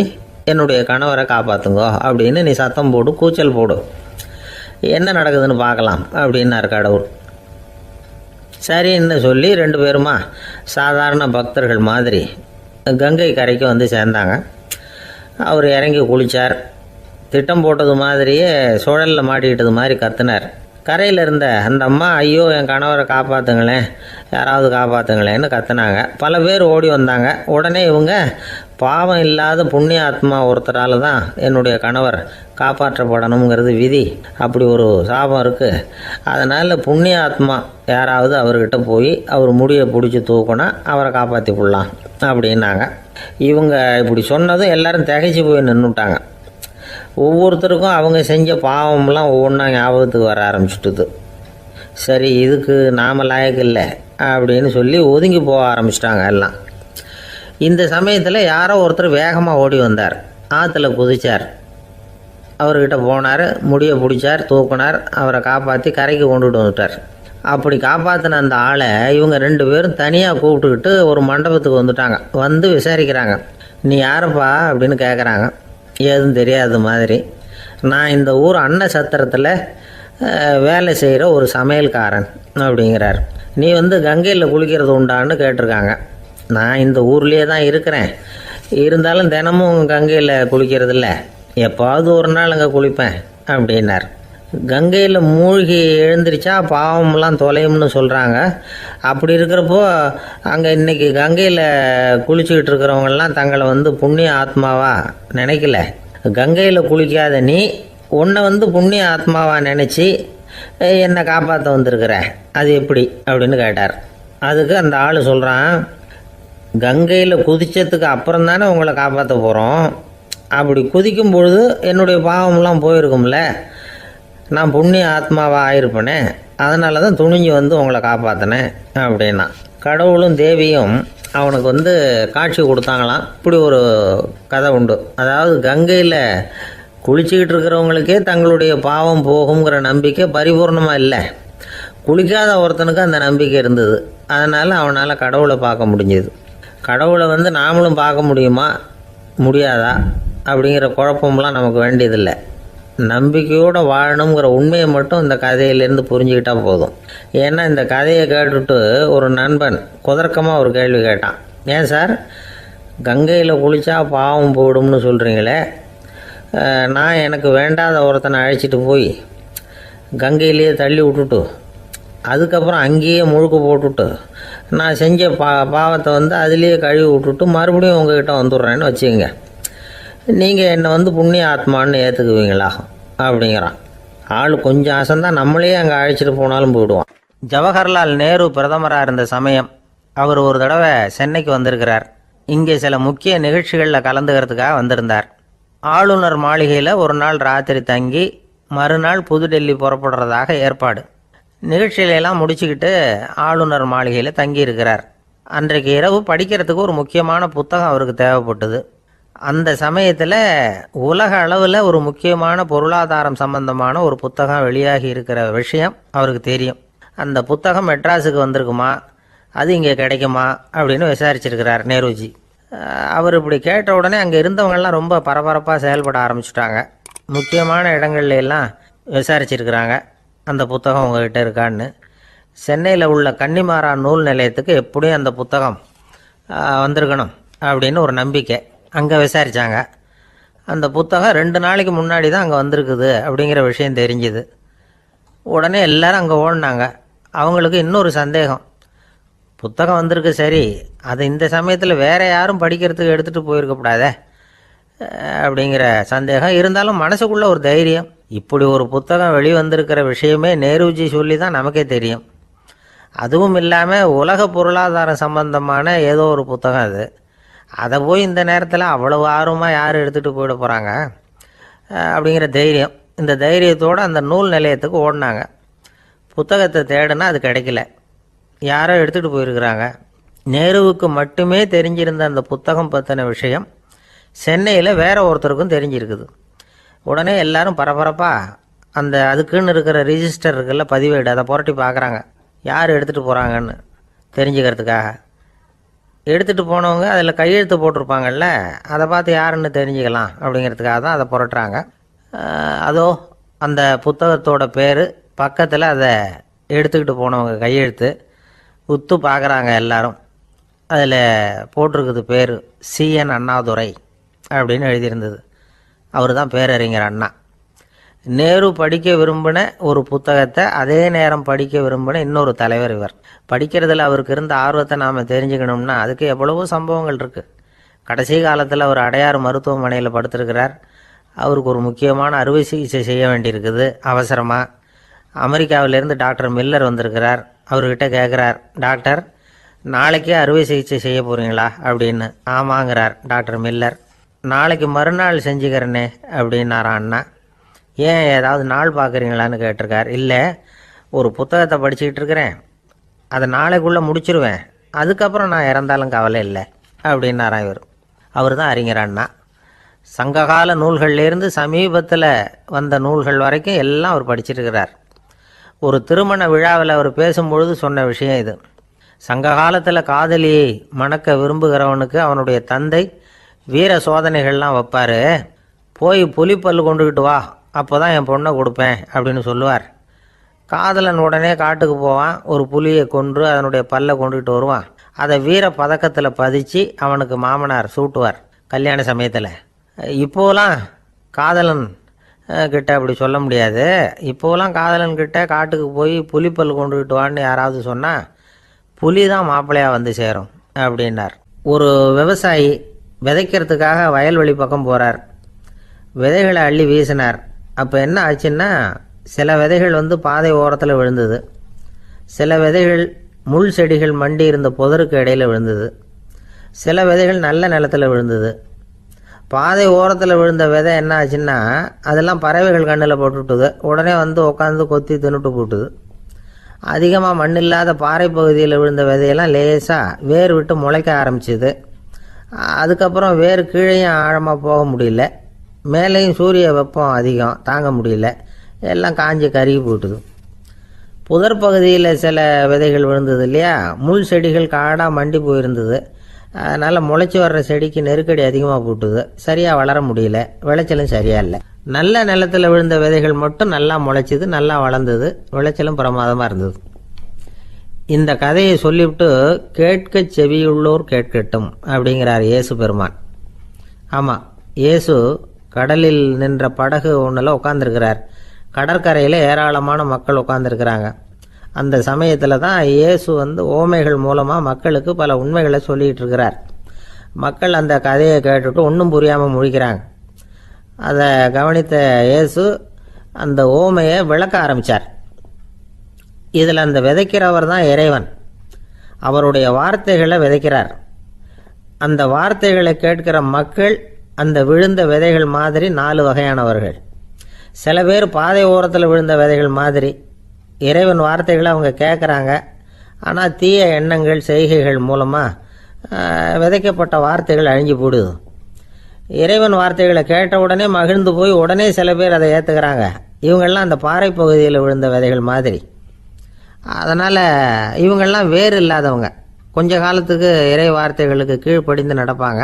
என்னுடைய கணவரை காப்பாற்றுங்கோ அப்படின்னு நீ சத்தம் போடு, கூச்சல் போடு, என்ன நடக்குதுன்னு பார்க்கலாம் அப்படின்னார் கடவுள். சரின்னு சொல்லி 2 பேருமா சாதாரண பக்தர்கள் மாதிரி கங்கை கரைக்கு சேர்ந்தாங்க. அவர் இறங்கி குளித்தார். திட்டம் போட்டது மாதிரியே சுழலில் மாட்டிக்கிட்டது மாதிரி கத்துனார். கரையில் இருந்த அந்த அம்மா, ஐயோ என் கணவரை காப்பாற்றுங்களேன், யாராவது காப்பாற்றுங்களேன்னு கத்துனாங்க. பல பேர் ஓடி வந்தாங்க. உடனே இவங்க, பாவம் இல்லாத புண்ணிய ஆத்மா ஒருத்தரால் தான் என்னுடைய கணவர் காப்பாற்றப்படணுங்கிறது விதி, அப்படி ஒரு சாபம் இருக்குது, அதனால் புண்ணிய ஆத்மா யாராவது அவர்கிட்ட போய் அவர் முடியை பிடிச்சி தூக்கினா அவரை காப்பாற்றி கொள்ளலாம் அப்படின்னாங்க. இவங்க இப்படி சொன்னதும் எல்லாரும் திகைச்சு போய் நின்றுட்டாங்க. ஒவ்வொருத்தருக்கும் அவங்க செஞ்ச பாவம்லாம் ஒவ்வொன்றா ஞாபகத்துக்கு வர ஆரம்பிச்சுட்டுது. சரி, இதுக்கு நாம் லாயக்கு இல்லை அப்படின்னு சொல்லி ஒதுங்கி போக ஆரம்பிச்சிட்டாங்க எல்லாம். இந்த சமயத்தில் யாரோ ஒருத்தர் வேகமாக ஓடி வந்தார். ஆற்றுல குதித்தார். அவர்கிட்ட போனார், முடியை பிடிச்சார், தூக்கினார், அவரை காப்பாற்றி கரைக்கு கொண்டுட்டு வந்துட்டார். அப்படி காப்பாற்றின அந்த ஆளை இவங்க 2 பேரும் தனியாக கூப்பிட்டுக்கிட்டு ஒரு மண்டபத்துக்கு வந்துட்டாங்க. விசாரிக்கிறாங்க. நீ யாரப்பா அப்படின்னு கேட்குறாங்க. ஏதும் தெரியாத மாதிரி. நான் இந்த ஊர் அன்ன சத்திரத்தில் வேலை செய்கிற ஒரு சமையல்காரன் அப்படிங்கிறார். நீ கங்கையில் குளிக்கிறது உண்டான்னு கேட்டிருக்காங்க. நான் இந்த ஊர்லேயே தான் இருக்கிறேன், இருந்தாலும் தினமும் கங்கையில் குளிக்கிறது இல்லை, எப்பாவது ஒரு நாள் அங்கே குளிப்பேன் அப்படின்னார். கங்கையில் மூழ்கி எழுந்திரிச்சா பாவம்லாம் தொலையும்னு சொல்கிறாங்க. அப்படி இருக்கிறப்போ அங்கே இன்றைக்கி கங்கையில் குளிச்சுக்கிட்டு இருக்கிறவங்கெல்லாம் தங்களை புண்ணிய ஆத்மாவா நினைக்கல. கங்கையில் குளிக்காத நீ உன்னை புண்ணிய ஆத்மாவா நினச்சி என்னை காப்பாற்ற வந்திருக்கிற, அது எப்படி அப்படின்னு கேட்டார். அதுக்கு அந்த ஆள் சொல்கிறான், கங்கையில் குதித்ததுக்கு அப்புறம் தானே உங்களை காப்பாற்ற போகிறோம். அப்படி குதிக்கும் பொழுது என்னுடைய பாவம்லாம் போயிருக்கும்ல, நான் புண்ணிய ஆத்மாவாக ஆயிருப்பேனே, அதனால தான் துணிஞ்சு உங்களை காப்பாற்றினேன் அப்படின்னா. கடவுளும் தேவியும் அவனுக்கு காட்சி கொடுத்தாங்களாம். இப்படி ஒரு கதை உண்டு. அதாவது கங்கையில் குளிச்சுக்கிட்டு இருக்கிறவங்களுக்கே தங்களுடைய பாவம் போகுங்கிற நம்பிக்கை பரிபூர்ணமாக இல்லை. குளிக்காத ஒருத்தனுக்கு அந்த நம்பிக்கை இருந்தது. அதனால் அவனால் கடவுளை பார்க்க முடிஞ்சது. கடவுளை நாமளும் பார்க்க முடியுமா முடியாதா அப்படிங்கிற குழப்பம்லாம் நமக்கு வேண்டியதில்லை. நம்பிக்கையோடு வாழணுங்கிற உண்மையை மட்டும் இந்த கதையிலேருந்து புரிஞ்சுக்கிட்டா போதும். ஏன்னா இந்த கதையை கேட்டுட்டு ஒரு நண்பன் குதர்க்கமாக ஒரு கேள்வி கேட்டான். ஏன் சார், கங்கையில் குளித்தா பாவம் போயிடும்னு சொல்கிறீங்களே, நான் எனக்கு வேண்டாத ஒருத்தனை அழைச்சிட்டு போய் கங்கையிலேயே தள்ளி விட்டுட்டு அதுக்கப்புறம் அங்கேயே முழுக்க போட்டுட்டு நான் செஞ்ச பாவத்தை அதுலேயே கழுவி விட்டுட்டு மறுபடியும் உங்ககிட்ட வந்துடுறேன்னு வச்சுக்கோங்க, நீங்கள் என்னை புண்ணிய ஆத்மான்னு ஏற்றுக்குவீங்களா அப்படிங்கிறான். ஆள் கொஞ்சம் அசந்தான் நம்மளே அங்கே அழைச்சிட்டு போனாலும் போயிடுவான். ஜவஹர்லால் நேரு பிரதமராக இருந்த சமயம் அவர் ஒரு தடவை சென்னைக்கு வந்திருக்கிறார். இங்கே சில முக்கிய நிகழ்ச்சிகளில் கலந்துக்கிறதுக்காக வந்திருந்தார். ஆளுநர் மாளிகையில் ஒரு நாள் ராத்திரி தங்கி மறுநாள் புதுடெல்லி புறப்படுறதாக ஏற்பாடு. நிகழ்ச்சியிலெல்லாம் முடிச்சுக்கிட்டு ஆளுநர் மாளிகையில் தங்கியிருக்கிறார். அன்றைக்கு இரவு படிக்கிறதுக்கு ஒரு முக்கியமான புத்தகம் அவருக்கு தேவைப்பட்டது. அந்த சமயத்தில் உலக அளவில் ஒரு முக்கியமான பொருளாதாரம் சம்பந்தமான ஒரு புத்தகம் வெளியாகி இருக்கிற விஷயம் அவருக்கு தெரியும். அந்த புத்தகம் மெட்ராஸுக்கு வந்திருக்குமா, அது இங்கே கிடைக்குமா அப்படின்னு விசாரிச்சிருக்கிறார் நேருஜி. அவர் இப்படி கேட்ட உடனே அங்கே இருந்தவங்கெல்லாம் ரொம்ப பரபரப்பாக செயல்பட ஆரம்பிச்சுட்டாங்க. முக்கியமான இடங்கள்ல எல்லாம் விசாரிச்சிருக்கிறாங்க அந்த புத்தகம் உங்ககிட்ட இருக்கான்னு. சென்னையில் உள்ள கன்னிமாரா நூல் நிலையத்துக்கு எப்படியும் அந்த புத்தகம் வந்திருக்கணும் அப்படின்னு ஒரு நம்பிக்கை. அங்கே விசாரித்தாங்க. அந்த புத்தகம் 2 நாளைக்கு முன்னாடி தான் அங்கே வந்திருக்குது அப்படிங்கிற விஷயம் தெரிஞ்சுது. உடனே எல்லோரும் அங்கே ஓடினாங்க. அவங்களுக்கு இன்னொரு சந்தேகம், புத்தகம் வந்திருக்கு சரி, அது இந்த சமயத்தில் வேறு யாரும் படிக்கிறதுக்கு எடுத்துகிட்டு போயிருக்கக்கூடாதே அப்படிங்கிற சந்தேகம் இருந்தாலும் மனசுக்குள்ளே ஒரு தைரியம். இப்படி ஒரு புத்தகம் வெளிவந்திருக்கிற விஷயமே நேருஜி சொல்லி தான் நமக்கே தெரியும். அதுவும் இல்லாமல் உலக பொருளாதாரம் சம்பந்தமான ஏதோ ஒரு புத்தகம் அது. அதை போய் இந்த நேரத்தில் அவ்வளவு ஆர்வமாக யார் எடுத்துகிட்டு போயிட போகிறாங்க அப்படிங்கிற தைரியம். இந்த தைரியத்தோடு அந்த நூல் நிலையத்துக்கு ஓடினாங்க. புத்தகத்தை தேடினா அது கிடைக்கல, யாரோ எடுத்துகிட்டு போயிருக்கிறாங்க. நேருவுக்கு மட்டுமே தெரிஞ்சிருந்த அந்த புத்தகம் பற்றின விஷயம் சென்னையில் வேற ஒருத்தருக்கும் தெரிஞ்சிருக்குது. உடனே எல்லாரும் பரபரப்பாக அதுக்குன்னு இருக்கிற ரிஜிஸ்டர் இருக்குல்ல, பதிவேடு, அதை புரட்டி பார்க்குறாங்க யார் எடுத்துகிட்டு போகிறாங்கன்னு தெரிஞ்சுக்கிறதுக்காக. எடுத்துகிட்டு போனவங்க அதில் கையெழுத்து போட்டிருப்பாங்கல்ல, அதை பார்த்து யாருன்னு தெரிஞ்சுக்கலாம் அப்படிங்கிறதுக்காக தான் அதை புரட்டுறாங்க. அதோ அந்த புத்தகத்தோட பேர் பக்கத்தில் அதை எடுத்துக்கிட்டு போனவங்க கையெழுத்து உத்து பார்க்குறாங்க எல்லாரும். அதில் போட்டிருக்குது பேர் CN அண்ணாதுரை அப்படின்னு எழுதியிருந்தது. அவர் தான் பேரறிஞர் அண்ணா. நேரு படிக்க விரும்பின ஒரு புத்தகத்தை அதே நேரம் படிக்க விரும்பின இன்னொரு தலைவர் இவர். படிக்கிறதுல அவருக்கு இருந்த ஆர்வத்தை நாம் தெரிஞ்சுக்கணும்னா அதுக்கு எவ்வளவோ சம்பவங்கள் இருக்குது. கடைசி காலத்தில் அவர் அடையாறு மருத்துவமனையில் படுத்திருக்கிறார். அவருக்கு ஒரு முக்கியமான அறுவை சிகிச்சை செய்ய வேண்டியிருக்குது அவசரமாக. அமெரிக்காவிலேருந்து டாக்டர் மில்லர் வந்திருக்கிறார். அவர்கிட்ட கேட்குறார், டாக்டர் நாளைக்கே அறுவை சிகிச்சை செய்ய போகிறீங்களா அப்படின்னு. ஆமாங்கிறார் டாக்டர் மில்லர். நாளைக்கு மறுநாள் செஞ்சுக்கிறேனே அப்படின்னாரான் அண்ணா. ஏன் ஏதாவது நாள் பார்க்குறீங்களான்னு கேட்டிருக்கார். இல்லை, ஒரு புத்தகத்தை படிச்சுக்கிட்டு இருக்கிறேன், அதை நாளைக்குள்ளே முடிச்சிருவேன், அதுக்கப்புறம் நான் இறந்தாலும் கவலை இல்லை அப்படின்னாரான் இவர். அவர் தான் அறிஞர் அண்ணா. சங்ககால நூல்கள்லேருந்து சமீபத்தில் வந்த நூல்கள் வரைக்கும் எல்லாம் அவர் படிச்சிருக்கிறார். ஒரு திருமண விழாவில் அவர் பேசும்பொழுது சொன்ன விஷயம் இது. சங்க காலத்தில் காதலியை மணக்க விரும்புகிறவனுக்கு அவனுடைய தந்தை வீர சோதனைகள்லாம் வைப்பார். போய் புலிப்பல் கொண்டுக்கிட்டு வா, அப்போ தான் என் பொண்ணை கொடுப்பேன் அப்படின்னு சொல்லுவார். காதலன் உடனே காட்டுக்கு போவான், ஒரு புலியை கொன்று அதனுடைய பல்லை கொண்டுக்கிட்டு வருவான். அதை வீர பதக்கத்தில் பதிச்சு அவனுக்கு மாமனார் சூட்டுவார் கல்யாண சமயத்தில். இப்போலாம் காதலன் கிட்ட அப்படி சொல்ல முடியாது. இப்போலாம் காதலன்கிட்ட காட்டுக்கு போய் புலிப்பல் கொண்டுக்கிட்டு வான்னு யாராவது சொன்னால் புலி தான் மாப்பிள்ளையாக வந்து சேரும் அப்படின்னார். ஒரு விவசாயி விதைக்கிறதுக்காக வயல்வெளி பக்கம் போகிறார். விதைகளை அள்ளி வீசினார். அப்போ என்ன ஆச்சுன்னா, சில விதைகள் பாதை ஓரத்தில் விழுந்தது, சில விதைகள் முள் செடிகள் மண்டி இருந்த புதருக்கு இடையில் விழுந்தது, சில விதைகள் நல்ல நிலத்தில் விழுந்தது. பாதை ஓரத்தில் விழுந்த விதை என்ன ஆச்சுன்னா, அதெல்லாம் பறவைகள் கண்ணில் போட்டுவிட்டுது. உடனே உட்காந்து கொத்தி தின்னுட்டு போட்டுது. அதிகமாக மண் இல்லாத பாறை பகுதியில் விழுந்த விதையெல்லாம் லேசாக வேர் விட்டு முளைக்க ஆரம்பிச்சிது. அதுக்கப்புறம் வேர் கீழேயும் ஆழமாக போக முடியல, மேலேயும் சூரிய வெப்பம் அதிகம் தாங்க முடியல, எல்லாம் காஞ்சி கருகி போட்டுது. புதர் பகுதியில் சில விதைகள் விழுந்தது இல்லையா, முள் செடிகள் காடாக மண்டி போயிருந்தது. அதனால் முளைச்சி வர்ற செடிக்கு நெருக்கடி அதிகமாக போட்டுது, சரியாக வளர முடியல, விளைச்சலும் சரியாக இல்லை. நல்ல நிலத்தில் விழுந்த விதைகள் மட்டும் நல்லா முளைச்சிது, நல்லா வளர்ந்தது, விளைச்சலும் பிரமாதமாக இருந்தது. இந்த கதையை சொல்லிவிட்டு கேட்க செவியுள்ளோர் கேட்கட்டும் அப்படிங்கிறார் இயேசு பெருமான். ஆமாம், இயேசு கடலில் நின்ற படகு ஒன்றில் உட்காந்துருக்கிறார். கடற்கரையில் ஏராளமான மக்கள் உட்காந்துருக்கிறாங்க. அந்த சமயத்தில் தான் இயேசு ஓமைகள் மூலமாக மக்களுக்கு பல உண்மைகளை சொல்லிகிட்டு இருக்கிறார். மக்கள் அந்த கதையை கேட்டுட்டு ஒன்றும் புரியாமல் முழிக்கிறாங்க. அதை கவனித்த இயேசு அந்த ஓமையை விளக்க ஆரம்பித்தார். இதில் அந்த விதைக்கிறவர் தான் இறைவன். அவருடைய வார்த்தைகளை விதைக்கிறார். அந்த வார்த்தைகளை கேட்கிற மக்கள் அந்த விழுந்த விதைகள் மாதிரி 4 வகையானவர்கள். சில பேர் பாதை ஓரத்தில் விழுந்த விதைகள் மாதிரி இறைவன் வார்த்தைகளை அவங்க கேட்குறாங்க. ஆனால் தீய எண்ணங்கள் செய்கைகள் மூலமாக விதைக்கப்பட்ட வார்த்தைகள் அழிஞ்சு போடுது. இறைவன் வார்த்தைகளை கேட்ட உடனே மகிழ்ந்து போய் உடனே சில பேர் அதை ஏற்றுக்கிறாங்க. இவங்கெல்லாம் அந்த பாறை பகுதியில் விழுந்த விதைகள் மாதிரி. அதனால் இவங்கெல்லாம் வேறு இல்லாதவங்க, கொஞ்ச காலத்துக்கு இறை வார்த்தைகளுக்கு கீழ்ப்படிந்து நடப்பாங்க.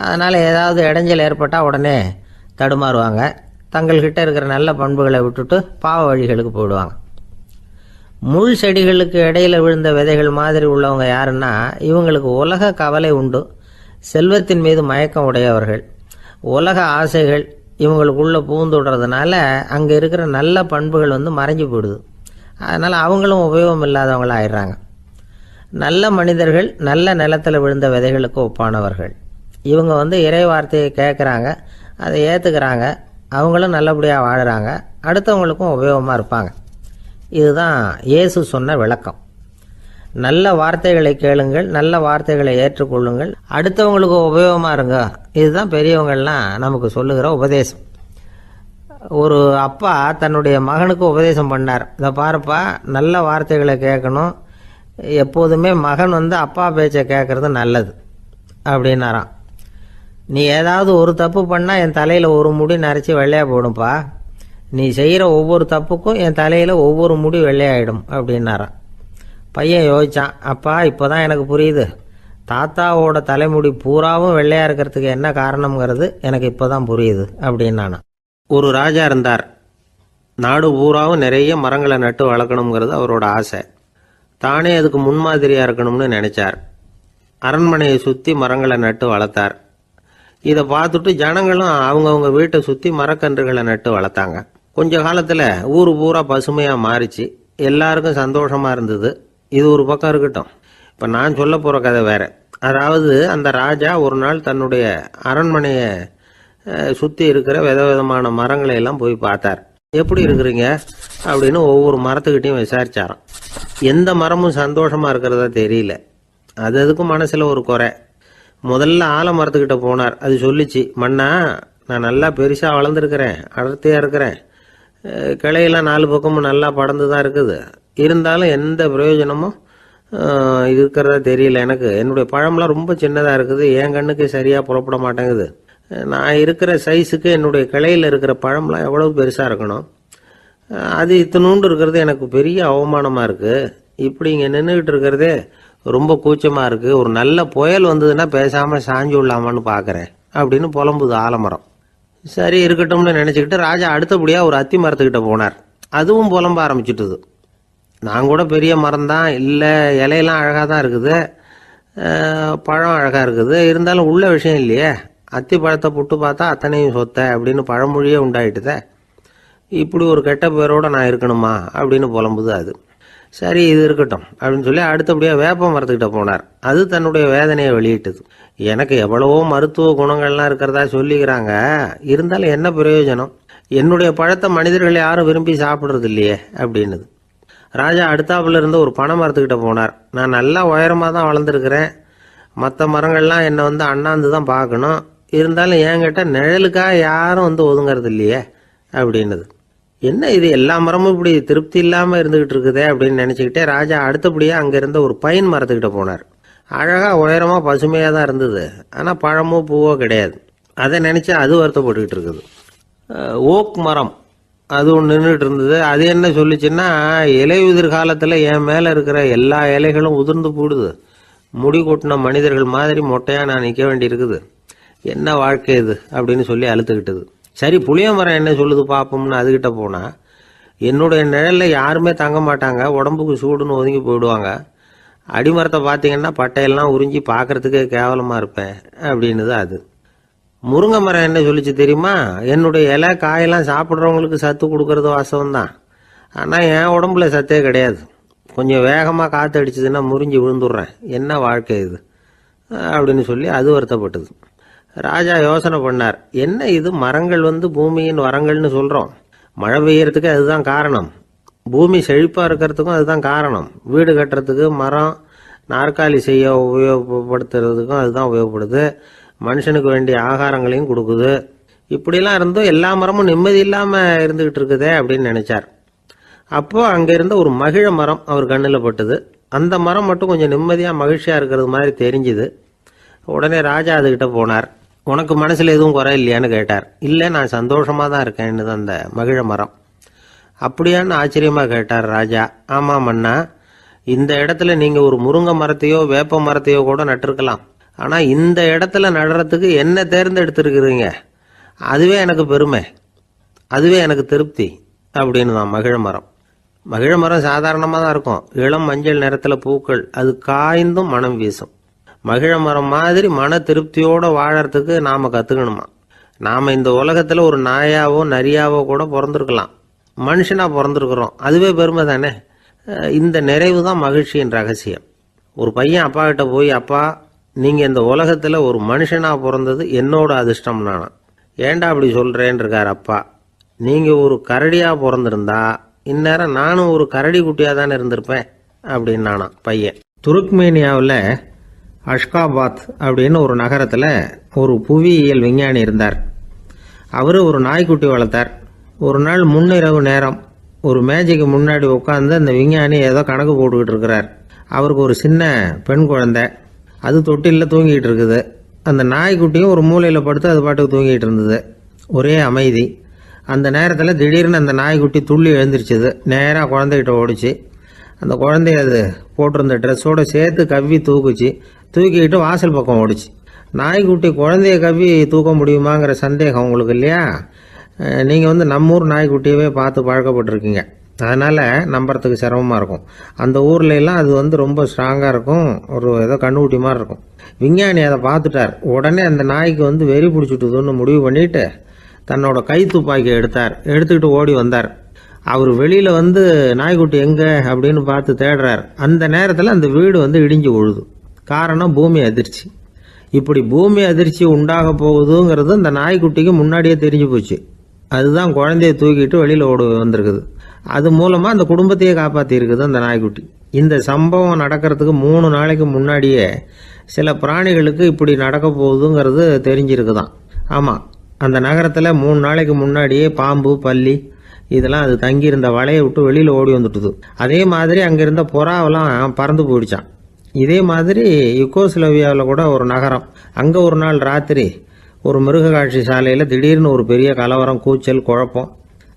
அதனால் ஏதாவது இடைஞ்சல் ஏற்பட்டால் உடனே தடுமாறுவாங்க. தங்கள்கிட்ட இருக்கிற நல்ல பண்புகளை விட்டுட்டு பாவ வழிகளுக்கு போயிடுவாங்க. முள் செடிகளுக்கு இடையில் விழுந்த விதைகள் மாதிரி உள்ளவங்க யாருன்னா, இவங்களுக்கு உலக கவலை உண்டு, செல்வத்தின் மீது மயக்கம் உடையவர்கள். உலக ஆசைகள் இவங்களுக்குள்ளே பூந்துடுறதுனால அங்கே இருக்கிற நல்ல பண்புகள் மறைஞ்சு போயிடுது. அதனால் அவங்களும் உபயோகம் இல்லாதவங்களாக ஆயிடுறாங்க. நல்ல மனிதர்கள் நல்ல நிலத்தில் விழுந்த விதைகளுக்கு ஒப்பானவர்கள். இவங்க இறை வார்த்தையை கேட்குறாங்க, அதை ஏற்றுக்கிறாங்க, அவங்களும் நல்லபடியாக வாழுறாங்க, அடுத்தவங்களுக்கும் உபயோகமாக இருப்பாங்க. இதுதான் இயேசு சொன்ன விளக்கம். நல்ல வார்த்தைகளை கேளுங்கள், நல்ல வார்த்தைகளை ஏற்றுக்கொள்ளுங்கள், அடுத்தவங்களுக்கு உபயோகமாக இருங்க. இதுதான் பெரியவங்கள்லாம் நமக்கு சொல்லுகிற உபதேசம். ஒரு அப்பா தன்னுடைய மகனுக்கு உபதேசம் பண்ணார். இதை பாருப்பா, நல்ல வார்த்தைகளை கேட்கணும், எப்போதுமே மகன் அப்பா பேச்சை கேட்கறது நல்லது அப்படின்னாராம். நீ ஏதாவது ஒரு தப்பு பண்ணால் என் தலையில் ஒரு முடி நரைச்சி வெள்ளையாக போடும்பா, நீ செய்கிற ஒவ்வொரு தப்புக்கும் என் தலையில் ஒவ்வொரு முடி வெள்ளையாயிடும் அப்படின்னாராம். பையன் யோசிச்சான், அப்பா இப்போ தான் எனக்கு புரியுது, தாத்தாவோட தலைமுடி பூராவும் வெள்ளையாக இருக்கிறதுக்கு என்ன காரணம்ங்கிறது எனக்கு இப்போ தான் புரியுது அப்படின்னானா. ஒரு ராஜா இருந்தார். நாடு பூராவும் நிறைய மரங்களை நட்டு வளர்க்கணுங்கிறது அவரோட ஆசை. தானே அதுக்கு முன்மாதிரியாக இருக்கணும்னு நினைச்சார். அரண்மனையை சுற்றி மரங்களை நட்டு வளர்த்தார். இதை பார்த்துட்டு ஜனங்களும் அவங்கவுங்க வீட்டை சுற்றி மரக்கன்றுகளை நட்டு வளர்த்தாங்க. கொஞ்ச காலத்தில் ஊர் பூரா பசுமையாக மாறிச்சு. எல்லாருக்கும் சந்தோஷமாக இருந்தது. இது ஒரு பக்கம் இருக்கட்டும். இப்போ நான் சொல்ல போகிற கதை வேற. அதாவது அந்த ராஜா ஒரு நாள் தன்னுடைய அரண்மனையை சுற்றி இருக்கிற விதவிதமான மரங்களை எல்லாம் போய் பார்த்தார். எப்படி இருக்கிறீங்க அப்படின்னு ஒவ்வொரு மரத்துக்கிட்டையும் விசாரிச்சாராம். எந்த மரமும் சந்தோஷமாக இருக்கிறதா தெரியல. அது அதுக்கும் மனசில் ஒரு குறை. முதல்ல ஆலமரத்துக்கிட்ட போனார். அது சொல்லிச்சு, மண்ணா, நான் நல்லா பெருசாக வளர்ந்துருக்கிறேன், அடர்த்தியாக இருக்கிறேன், கிளையெல்லாம் 4 பக்கமும் நல்லா படர்ந்து தான் இருக்குது, இருந்தாலும் எந்த பிரயோஜனமும் இருக்கிறதா தெரியல எனக்கு. என்னுடைய பழம்லாம் ரொம்ப சின்னதாக இருக்குது, என் கண்ணுக்கு சரியாக புறப்பட மாட்டேங்குது. நான் இருக்கிற சைஸுக்கு என்னுடைய கிளையில் இருக்கிற பழம்லாம் எவ்வளவு பெருசாக இருக்கணும், அது இத்தினூண்டு இருக்கிறது எனக்கு பெரிய அவமானமாக இருக்குது. இப்படி இங்கே நின்றுக்கிட்டு இருக்கிறதே ரொம்ப கூச்சமாக இருக்குது. ஒரு நல்ல புயல் வந்ததுன்னா பேசாமல் சாஞ்சு விடலாமான்னு பார்க்குறேன் அப்படின்னு புலம்புது ஆலமரம். சரி இருக்கட்டும்னு நினச்சிக்கிட்டு ராஜா அடுத்தபடியாக ஒரு அத்தி மரத்துக்கிட்ட போனார். அதுவும் புலம்ப ஆரம்பிச்சுட்டுது. நான் கூட பெரிய மரம் தான், இல்லை இலையெல்லாம் அழகாக தான் இருக்குது, பழம் அழகாக இருக்குது, இருந்தாலும் உள்ள விஷயம் இல்லையே, அத்தி பழத்தை புட்டு பார்த்தா அத்தனையும் சொத்த அப்படின்னு பழமொழியே உண்டாயிட்டுதே, இப்படி ஒரு கெட்ட பேரோடு நான் இருக்கணுமா அப்படின்னு புலம்புது அது. சரி இது இருக்கட்டும் அப்படின்னு சொல்லி அடுத்தபடியாக வேப்ப மரத்துக்கிட்ட போனார். அது தன்னுடைய வேதனையை வெளியிட்டது. எனக்கு எவ்வளவோ மருத்துவ குணங்கள்லாம் இருக்கிறதா சொல்லிக்கிறாங்க, இருந்தாலும் என்ன பிரயோஜனம், என்னுடைய பழத்தை மனிதர்கள் யாரும் விரும்பி சாப்பிட்றது இல்லையே அப்படின்னுது. ராஜா அடுத்தாப்புல இருந்த ஒரு பனை மரத்துக்கிட்ட போனார். நான் நல்லா உயரமாக தான் வளர்ந்துருக்கிறேன், மற்ற மரங்கள்லாம் என்னை அண்ணாந்து தான் பார்க்கணும், இருந்தாலும் என்கிட்ட நிழலுக்காக யாரும் ஒதுங்கிறது இல்லையே அப்படின்னுது. என்ன இது எல்லா மரமும் இப்படி திருப்தி இல்லாமல் இருந்துகிட்டு இருக்குதே அப்படின்னு நினச்சிக்கிட்டே ராஜா அடுத்தபடியாக அங்கே இருந்த ஒரு பைன் மரத்துக்கிட்ட போனார். அழகாக உயரமாக பசுமையாக தான் இருந்தது, ஆனால் பழமோ பூவோ கிடையாது. அதை நினச்சி அது வருத்தப்பட்டுக்கிட்டு இருக்குது. ஓக் மரம் அது ஒன்று நின்றுட்டு இருந்தது. அது என்ன சொல்லிச்சுன்னா, இலையுதிர் காலத்தில் என் மேலே இருக்கிற எல்லா இலைகளும் உதிர்ந்து போடுது, முடி கொட்டின மனிதர்கள் மாதிரி மொட்டையாக நான் நிற்க வேண்டி இருக்குது. என்ன வாழ்க்கை இது அப்படின்னு சொல்லி அழுத்துக்கிட்டது. சரி, புளிய மரம் என்ன சொல்லுது பார்ப்போம்னு அதுகிட்ட போனால், என்னுடைய நிழலில் யாருமே தங்க மாட்டாங்க, உடம்புக்கு சூடுன்னு ஒதுங்கி போயிடுவாங்க. அடிமரத்தை பார்த்தீங்கன்னா பட்டையெல்லாம் உறிஞ்சி பார்க்கறதுக்கே கேவலமாக இருப்பேன் அப்படின்னுது அது. முருங்கை மரம் என்ன சொல்லிச்சு தெரியுமா? என்னுடைய இலை காயெல்லாம் சாப்பிட்றவங்களுக்கு சத்து கொடுக்கறது வாசவம்தான், ஆனால் என் உடம்புல சத்தே கிடையாது. கொஞ்சம் வேகமாக காற்று அடிச்சதுன்னா முறிஞ்சி விழுந்துடுறேன். என்ன வாழ்க்கை இது அப்படின்னு சொல்லி அது வருத்தப்பட்டது. ராஜா யோசனை பண்ணார். என்ன இது, மரங்கள் பூமியின் வரங்கள்னு சொல்கிறோம். மழை பெய்யறதுக்கு அதுதான் காரணம். பூமி செழிப்பாக இருக்கிறதுக்கும் அதுதான் காரணம். வீடு கட்டுறதுக்கு மரம், நாற்காலி செய்ய உபயோகப்படுத்துறதுக்கும் அதுதான் உபயோகப்படுது. மனுஷனுக்கு வேண்டிய ஆகாரங்களையும் கொடுக்குது. இப்படிலாம் இருந்தும் எல்லா மரமும் நிம்மதி இல்லாமல் இருந்துகிட்டு இருக்குதே அப்படின்னு நினைச்சார். அப்போ அங்கே இருந்த ஒரு மகிழ மரம் அவர் கண்ணில் பட்டுது. அந்த மரம் மட்டும் கொஞ்சம் நிம்மதியாக மகிழ்ச்சியாக இருக்கிறது மாதிரி தெரிஞ்சுது. உடனே ராஜா அதுகிட்ட போனார். உனக்கு மனசில் எதுவும் குறை இல்லையான்னு கேட்டார். இல்லை, நான் சந்தோஷமாக தான் இருக்கேன்னு அந்த மகிழ மரம். அப்படியான்னு ஆச்சரியமாக கேட்டார் ராஜா. ஆமாம் மன்னா, இந்த இடத்துல நீங்கள் ஒரு முருங்கை மரத்தையோ வேப்ப மரத்தையோ கூட நட்டிருக்கலாம். ஆனால் இந்த இடத்துல நடுறதுக்கு என்ன தேர்ந்தெடுத்துருக்குறீங்க, அதுவே எனக்கு பெருமை, அதுவே எனக்கு திருப்தி அப்படின்னு தான் மகிழ மரம். மகிழ மரம் சாதாரணமாக தான் இருக்கும். இளம் மஞ்சள் நிறத்தில் பூக்கள், அது காய்ந்தும் மனம் வீசும். மகிழ மரம் மாதிரி மன திருப்தியோடு வாழறதுக்கு நாம் கற்றுக்கணுமா? நாம் இந்த உலகத்தில் ஒரு நாயாவோ நரியாவோ கூட பிறந்திருக்கலாம், மனுஷனாக பிறந்திருக்கிறோம், அதுவே பெருமை தானே. இந்த நிறைவு தான் மகிழ்ச்சியின் ரகசியம். ஒரு பையன் அப்பா கிட்ட போய், அப்பா நீங்கள் இந்த உலகத்தில் ஒரு மனுஷனாக பிறந்தது என்னோட அதிர்ஷ்டம் நானா. ஏண்டா அப்படி சொல்கிறேன்னு இருக்கார் அப்பா. நீங்கள் ஒரு கரடியாக பிறந்திருந்தா இந்நேரம் நானும் ஒரு கரடி குட்டியாக தானே இருந்திருப்பேன் அப்படின்னு நானா பையன். துருக்மேனியாவில் அஷ்காபாத் அப்படின்னு ஒரு நகரத்தில் ஒரு புவியியல் விஞ்ஞானி இருந்தார். அவர் ஒரு நாய்க்குட்டி வளர்த்தார். ஒரு நாள் முன்னிரவு நேரம் ஒரு மேஜைக்கு முன்னாடி உட்காந்து அந்த விஞ்ஞானி ஏதோ கணக்கு போட்டுக்கிட்டு இருக்கிறார். அவருக்கு ஒரு சின்ன பெண் குழந்தை, அது தொட்டிலில் தூங்கிட்டு இருக்குது. அந்த நாய்க்குட்டியும் ஒரு மூலையில் படுத்து அது பாட்டுக்கு தூங்கிட்டு இருந்தது. ஒரே அமைதி. அந்த நேரத்தில் திடீர்னு அந்த நாய்க்குட்டி துள்ளி எழுந்திரிச்சது. நேராக குழந்தைகிட்ட ஓடிச்சு. அந்த குழந்தைய அது போட்டிருந்த ட்ரெஸ்ஸோடு சேர்த்து கவ்வி தூக்கிக்கிட்டு வாசல் பக்கம் ஓடிச்சு. நாய்க்குட்டி குழந்தைய கவ்வி தூக்க முடியுமாங்கிற சந்தேகம் உங்களுக்கு இல்லையா? நீங்கள் நம்ம ஊர் நாய்க்குட்டியவே பார்த்து பழக்கப்பட்டிருக்கீங்க, அதனால் நம்புறதுக்கு சிரமமாக இருக்கும். அந்த ஊர்லெலாம் அது ரொம்ப ஸ்ட்ராங்காக இருக்கும், ஒரு ஏதோ கண்ணுக்குட்டி மாதிரி இருக்கும். விஞ்ஞானி அதை பார்த்துட்டார். உடனே அந்த நாய்க்கு வெறி பிடிச்சிட்டுதுன்னு முடிவு பண்ணிவிட்டு தன்னோட கை துப்பாக்கி எடுத்துக்கிட்டு ஓடி வந்தார். அவர் வெளியில் நாய்க்குட்டி எங்கே அப்படின்னு பார்த்து தேடுறார். அந்த நேரத்தில் அந்த வீடு இடிஞ்சு விழுது. காரணம் பூமி அதிர்ச்சி. இப்படி பூமி அதிர்ச்சி உண்டாக போகுதுங்கிறது அந்த நாய்க்குட்டிக்கு முன்னாடியே தெரிஞ்சு போச்சு. அதுதான் குழந்தைய தூக்கிட்டு வெளியில் ஓடி வந்திருக்குது. அது மூலமாக அந்த குடும்பத்தையே காப்பாற்றிருக்குது அந்த நாய்க்குட்டி. இந்த சம்பவம் நடக்கிறதுக்கு 3 நாளைக்கு முன்னாடியே சில பிராணிகளுக்கு இப்படி நடக்க போகுதுங்கிறது தெரிஞ்சிருக்குதான். ஆமாம், அந்த நகரத்தில் 3 நாளைக்கு முன்னாடியே பாம்பு, பல்லி இதெல்லாம் அது தங்கியிருந்த வலையை விட்டு வெளியில் ஓடி வந்துட்டுது. அதே மாதிரி அங்கே இருந்த புறாவெல்லாம் பறந்து போயிடுச்சான். இதே மாதிரி யுகோஸ்லோவியாவில் கூட ஒரு நகரம், அங்கே ஒரு நாள் ராத்திரி ஒரு மிருக காட்சி சாலையில் திடீர்னு ஒரு பெரிய கலவரம், கூச்சல், குழப்பம்.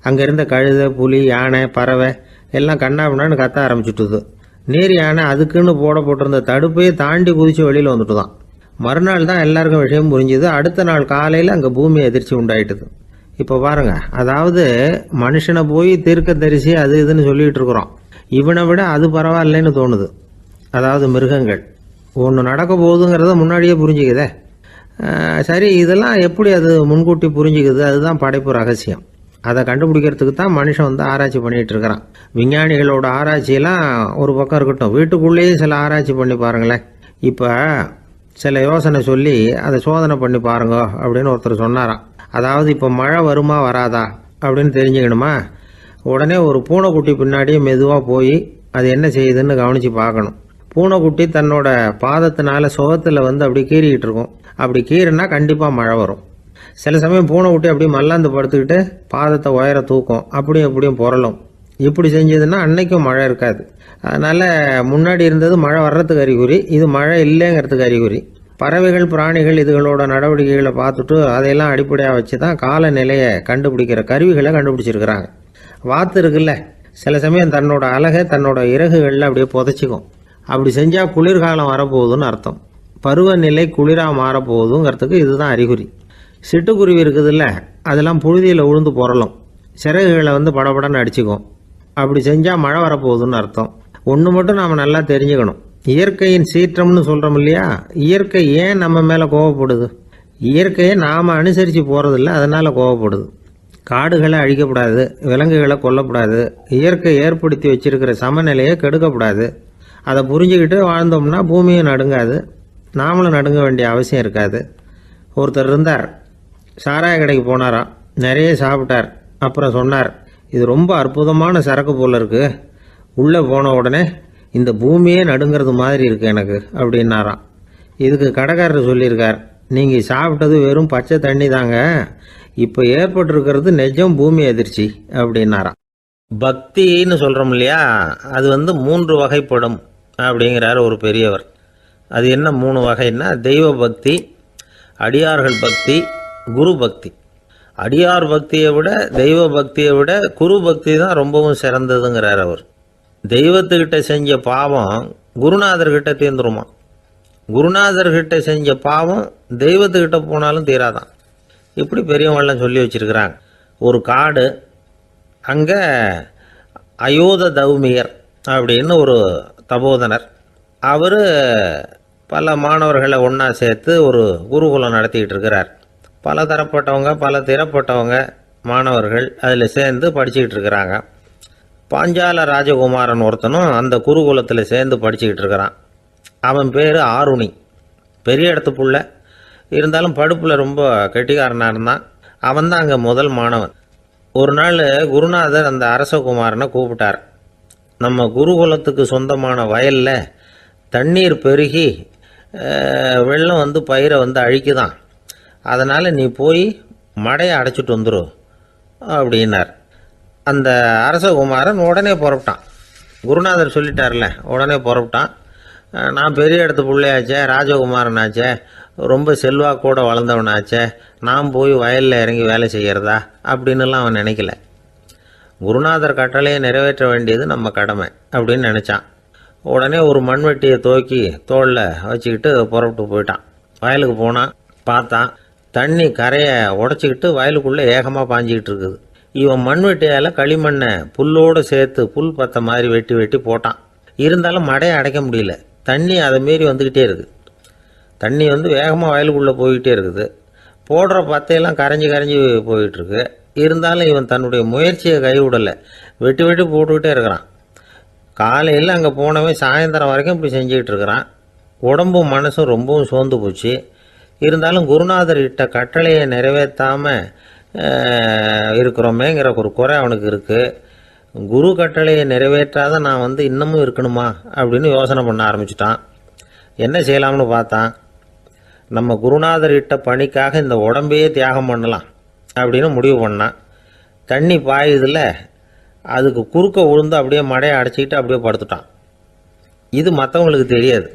அங்கே இருந்த கழுதை, புலி, யானை, பறவை எல்லாம் கண்ணாபின்னான்னு கத்த ஆரம்பிச்சுட்டுது. நேர் யானை அதுக்குன்னு போட்டிருந்த தடுப்பையே தாண்டி குதித்து வெளியில் வந்துட்டுதான். மறுநாள் தான் எல்லாருக்கும் விஷயம் புரிஞ்சுது. அடுத்த நாள் காலையில் அங்கே பூமி அதிர்ச்சி உண்டாயிட்டுது. இப்போ பாருங்க, அதாவது மனுஷனை போய் தீர்க்க தரிசி அது இதுன்னு சொல்லிட்டு இருக்கிறோம். இவனை விட அது பரவாயில்லைன்னு தோணுது. அதாவது மிருகங்கள் ஒன்று நடக்க போகுதுங்கிறத முன்னாடியே புரிஞ்சுக்குதே. சரி, இதெல்லாம் எப்படி அது முன்கூட்டி புரிஞ்சுக்குது? அதுதான் படைப்பு ரகசியம். அதை கண்டுபிடிக்கிறதுக்கு தான் மனுஷன் ஆராய்ச்சி பண்ணிகிட்டு இருக்கிறான். விஞ்ஞானிகளோட ஆராய்ச்சியெல்லாம் ஒரு பக்கம் இருக்கட்டும், வீட்டுக்குள்ளேயே சில ஆராய்ச்சி பண்ணி பாருங்களேன். இப்போ சில யோசனை சொல்லி அதை சோதனை பண்ணி பாருங்க அப்படின்னு ஒருத்தர் சொன்னாராம். அதாவது இப்போ மழை வருமா வராதா அப்படின்னு தெரிஞ்சுக்கணுமா, உடனே ஒரு பூனைக்குட்டி பின்னாடியே மெதுவாக போய் அது என்ன செய்யுதுன்னு கவனித்து பார்க்கணும். பூனைக்குட்டி தன்னோட பாதத்தினால சுகத்தில் அப்படி கீறிக்கிட்டு இருக்கும். அப்படி கீறினா கண்டிப்பாக மழை வரும். சில சமயம் பூனைக்குட்டி அப்படியே மல்லாந்து படுத்துக்கிட்டு பாதத்தை உயர தூக்கும், அப்படியும் புரளும். இப்படி செஞ்சதுன்னா அன்னைக்கும் மழை இருக்காது. அதனால் முன்னாடி இருந்தது மழை வர்றதுக்கு அறிகுறி, இது மழை இல்லைங்கிறதுக்கு அறிகுறி. பறவைகள், பிராணிகள் இதுகளோட நடவடிக்கைகளை பார்த்துட்டு அதையெல்லாம் அடிப்படையாக வச்சு தான் காலநிலையை கண்டுபிடிக்கிற கருவிகளை கண்டுபிடிச்சிருக்கிறாங்க. வாத்து இருக்குல்ல, சில சமயம் தன்னோட அழகை தன்னோட இறகுகளில் அப்படியே புதைச்சிக்கும். அப்படி செஞ்சால் குளிர்காலம் வரப்போகுதுன்னு அர்த்தம். பருவநிலை குளிராக மாறப்போகுதுங்கிறதுக்கு இதுதான் அறிகுறி. சிட்டுக்குருவி இருக்குதுல்ல, அதெல்லாம் புழுதியில் உழுந்து புரளும், சிறகுகளை படபடன்னு அடிச்சுக்கும். அப்படி செஞ்சால் மழை வரப்போகுதுன்னு அர்த்தம். ஒன்று மட்டும் நாம் நல்லா தெரிஞ்சுக்கணும், இயற்கையின் சீற்றம்னு சொல்கிறோம் இல்லையா, இயற்கை ஏன் நம்ம மேலே கோவப்படுது? இயற்கையை நாம் அனுசரித்து போகிறதில்ல, அதனால் கோவப்படுது. காடுகளை அழிக்கக்கூடாது, விலங்குகளை கொல்லக்கூடாது, இயற்கை ஏற்படுத்தி வச்சிருக்கிற சமநிலையை கெடுக்கக்கூடாது. அதை புரிஞ்சுக்கிட்டு வாழ்ந்தோம்னா பூமியும் நடுங்காது, நாமளும் நடுங்க வேண்டிய அவசியம் இருக்காது. ஒருத்தர் இருந்தார், சாராய கடைக்கு போனாராம், நிறைய சாப்பிட்டார். அப்புறம் சொன்னார், இது ரொம்ப அற்புதமான சரக்கு போல் இருக்குது, உள்ளே போன உடனே இந்த பூமியே நடுங்கிறது மாதிரி இருக்குது எனக்கு அப்படின்னாராம். இதுக்கு கடைக்காரர் சொல்லியிருக்கார், நீங்கள் சாப்பிட்டது வெறும் பச்சை தண்ணி தாங்க, இப்போ ஏற்பட்டிருக்கிறது நிஜம் பூமி அதிர்ச்சி அப்படின்னாராம். பக்தின்னு சொல்கிறோம் இல்லையா, அது 3 வகைப்படும் அப்படிங்கிறார் ஒரு பெரியவர். அது என்ன 3 வகைன்னா, தெய்வ பக்தி, அடியார்கள் பக்தி, குரு பக்தி. அடியார் பக்தியை விட தெய்வ பக்தியை விட குரு பக்தி தான் ரொம்பவும் சிறந்ததுங்கிறார் அவர். தெய்வத்துக்கிட்ட செஞ்ச பாவம் குருநாதர்கிட்ட தீர்ந்துருமா, குருநாதர்கிட்ட செஞ்ச பாவம் தெய்வத்துக்கிட்ட போனாலும் தீராதான். இப்படி பெரியவங்களாம் சொல்லி வச்சிருக்கிறாங்க. ஒரு காடு, அங்கே அயோத தௌமியர் அப்படின்னு ஒரு தபோதனர், அவர் பல மாணவர்களை ஒன்றா சேர்த்து ஒரு குருகுலம் நடத்திக்கிட்டு இருக்கிறார். பல தரப்பட்டவங்க பல திறப்பட்டவங்க மாணவர்கள் அதில் சேர்ந்து படிச்சுக்கிட்டு இருக்கிறாங்க. பாஞ்சால ராஜகுமாரன் ஒருத்தனும் அந்த குருகுலத்தில் சேர்ந்து படிச்சுக்கிட்டு இருக்கிறான். அவன் பேர் ஆருணி. பெரிய இடத்து புள்ள, இருந்தாலும் படுப்பில் ரொம்ப கெட்டிக்காரனாக இருந்தான். அவன் தான் அங்கே முதல் மாணவன். ஒரு நாள் குருநாதர் அந்த அரசகுமாரனை கூப்பிட்டார். நம்ம குருகுலத்துக்கு சொந்தமான வயலில் தண்ணீர் பெருகி வெள்ளம் பயிரை அழிக்குதான், அதனால் நீ போய் மடையை அடைச்சிட்டு வந்துரு அப்படின்னார். அந்த அரசகுமாரன் உடனே புறப்பட்டான். குருநாதர் சொல்லிட்டார்ல, உடனே புறப்பட்டான். நான் பெரிய இடத்து பிள்ளையாச்சே, ராஜகுமாரனாச்சே, ரொம்ப செல்வாக்கூட வளர்ந்தவனாச்சே, நான் போய் வயலில் இறங்கி வேலை செய்கிறதா அப்படின்னுலாம் அவன் நினைக்கல. குருநாதர் கட்டளையை நிறைவேற்ற வேண்டியது நம்ம கடமை அப்படின்னு நினச்சான். உடனே ஒரு மண்வெட்டியை தூக்கி தோளில் வச்சுக்கிட்டு புறப்பட்டு போயிட்டான். வயலுக்கு போனான். பார்த்தான், தண்ணி கரையை உடச்சிக்கிட்டு வயலுக்குள்ளே ஏகமாக பாஞ்சிக்கிட்டு இருக்குது. இவன் மண்வெட்டியால் களிமண்ணை புல்லோடு சேர்த்து புல் பத்த மாதிரி வெட்டி வெட்டி போட்டான். இருந்தாலும் மடையை அடைக்க முடியல. தண்ணி அதை மீறி வந்துக்கிட்டே இருக்குது. தண்ணி வேகமாக வயலுக்குள்ளே போய்கிட்டே இருக்குது. போடுற பத்தையெல்லாம் கரைஞ்சி கரைஞ்சி போயிட்டுருக்கு. இருந்தாலும் இவன் தன்னுடைய முயற்சியை கைவிடலை. வெட்டி வெட்டி போட்டுக்கிட்டே இருக்கிறான். காலையில் அங்கே போனவன் சாயந்தரம் வரைக்கும் இப்படி செஞ்சுக்கிட்டு இருக்கிறான். உடம்பும் மனசும் ரொம்பவும் சோர்ந்து போச்சு. இருந்தாலும் குருநாதர் இட்ட கட்டளையை நிறைவேற்றாமல் இருக்கிறோமேங்கிற ஒரு குறை அவனுக்கு இருக்குது. குரு கட்டளையை நிறைவேற்றாத நான் இன்னமும் இருக்கணுமா அப்படின்னு யோசனை பண்ண ஆரம்பிச்சிட்டான். என்ன செய்யலாம்னு பார்த்தான். நம்ம குருநாதர் இட்ட பணிக்காக இந்த உடம்பையே தியாகம் பண்ணலாம் அப்படின்னு முடிவு பண்ணான். தண்ணி பாயுதில்ல, அதுக்கு குறுக்க விழுந்து அப்படியே மடையை அடைச்சிக்கிட்டு அப்படியே படுத்துட்டான். இது மற்றவங்களுக்கு தெரியாது.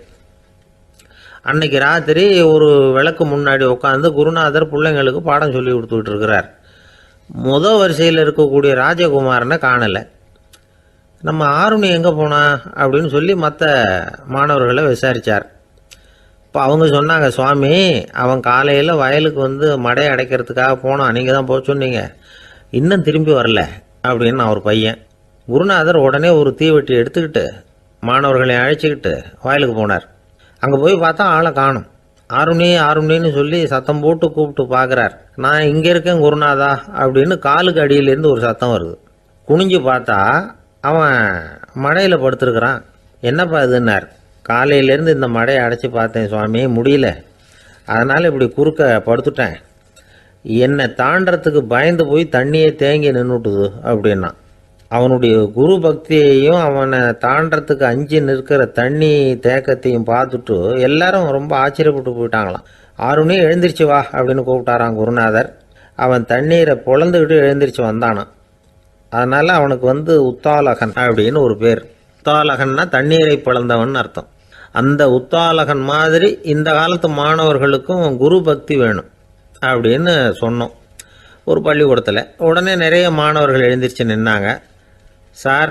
அன்னைக்கு ராத்திரி ஒரு விளக்கு முன்னாடி உட்காந்து குருநாதர் பிள்ளைங்களுக்கு பாடம் சொல்லி கொடுத்துக்கிட்டு இருக்கிறார். முதல் வரிசையில் இருக்கக்கூடிய ராஜகுமாரனை காணலை. நம்ம ஆருணி எங்கே போனா அப்படின்னு சொல்லி மற்ற மாணவர்களை விசாரித்தார். இப்போ அவங்க சொன்னாங்க, சுவாமி அவன் காலையில் வயலுக்கு மடையை அடைக்கிறதுக்காக போனான், நீங்கள் தான் போக சொன்னீங்க, இன்னும் திரும்பி வரல அப்படின்னு அவர் பையன். குருநாதர் உடனே ஒரு தீவெட்டி எடுத்துக்கிட்டு மாணவர்களை அழைச்சிக்கிட்டு வயலுக்கு போனார். அங்கே போய் பார்த்தா ஆளை காணும். ஆருணி ஆருணின்னு சொல்லி சத்தம் போட்டு கூப்பிட்டு பார்க்குறார். நான் இங்கே இருக்கேன் குருநாதா அப்படின்னு காலுக்கு அடியிலேருந்து ஒரு சத்தம் வருது. குனிஞ்சு பார்த்தா அவன் மடையில் படுத்துருக்கிறான். என்னப்பா இதுன்னார். காலையிலேருந்து இந்த மடையை அடைச்சி பார்த்தேன் சுவாமி, முடியல, அதனால் இப்படி குறுக்க படுத்துட்டேன். என்னை தாண்டறதுக்கு பயந்து போய் தண்ணியை தேங்கி நின்றுட்டுது அப்படின்னா. அவனுடைய குரு பக்தியையும் அவனை தாண்டறதுக்கு அஞ்சு நிற்கிற தண்ணி தேக்கத்தையும் பார்த்துட்டு எல்லாரும் ரொம்ப ஆச்சரியப்பட்டு போயிட்டாங்களாம். ஆருணி எழுந்திரிச்சு வா அப்படின்னு கூப்பிட்டாரான் குருநாதர். அவன் தண்ணீரை பொழந்துக்கிட்டு எழுந்திரிச்சு வந்தானான். அதனால் அவனுக்கு உத்தாலகன் அப்படின்னு ஒரு பேர். உத்தாலகன்னா தண்ணீரை பிளந்தவன் அர்த்தம். அந்த உத்தாலகன் மாதிரி இந்த காலத்து மாணவர்களுக்கும் குரு பக்தி வேணும் அப்படின்னு சொன்னோம் ஒரு பள்ளிக்கூடத்தில். உடனே நிறைய மாணவர்கள் எழுந்திரிச்சு நின்னாங்க. சார்,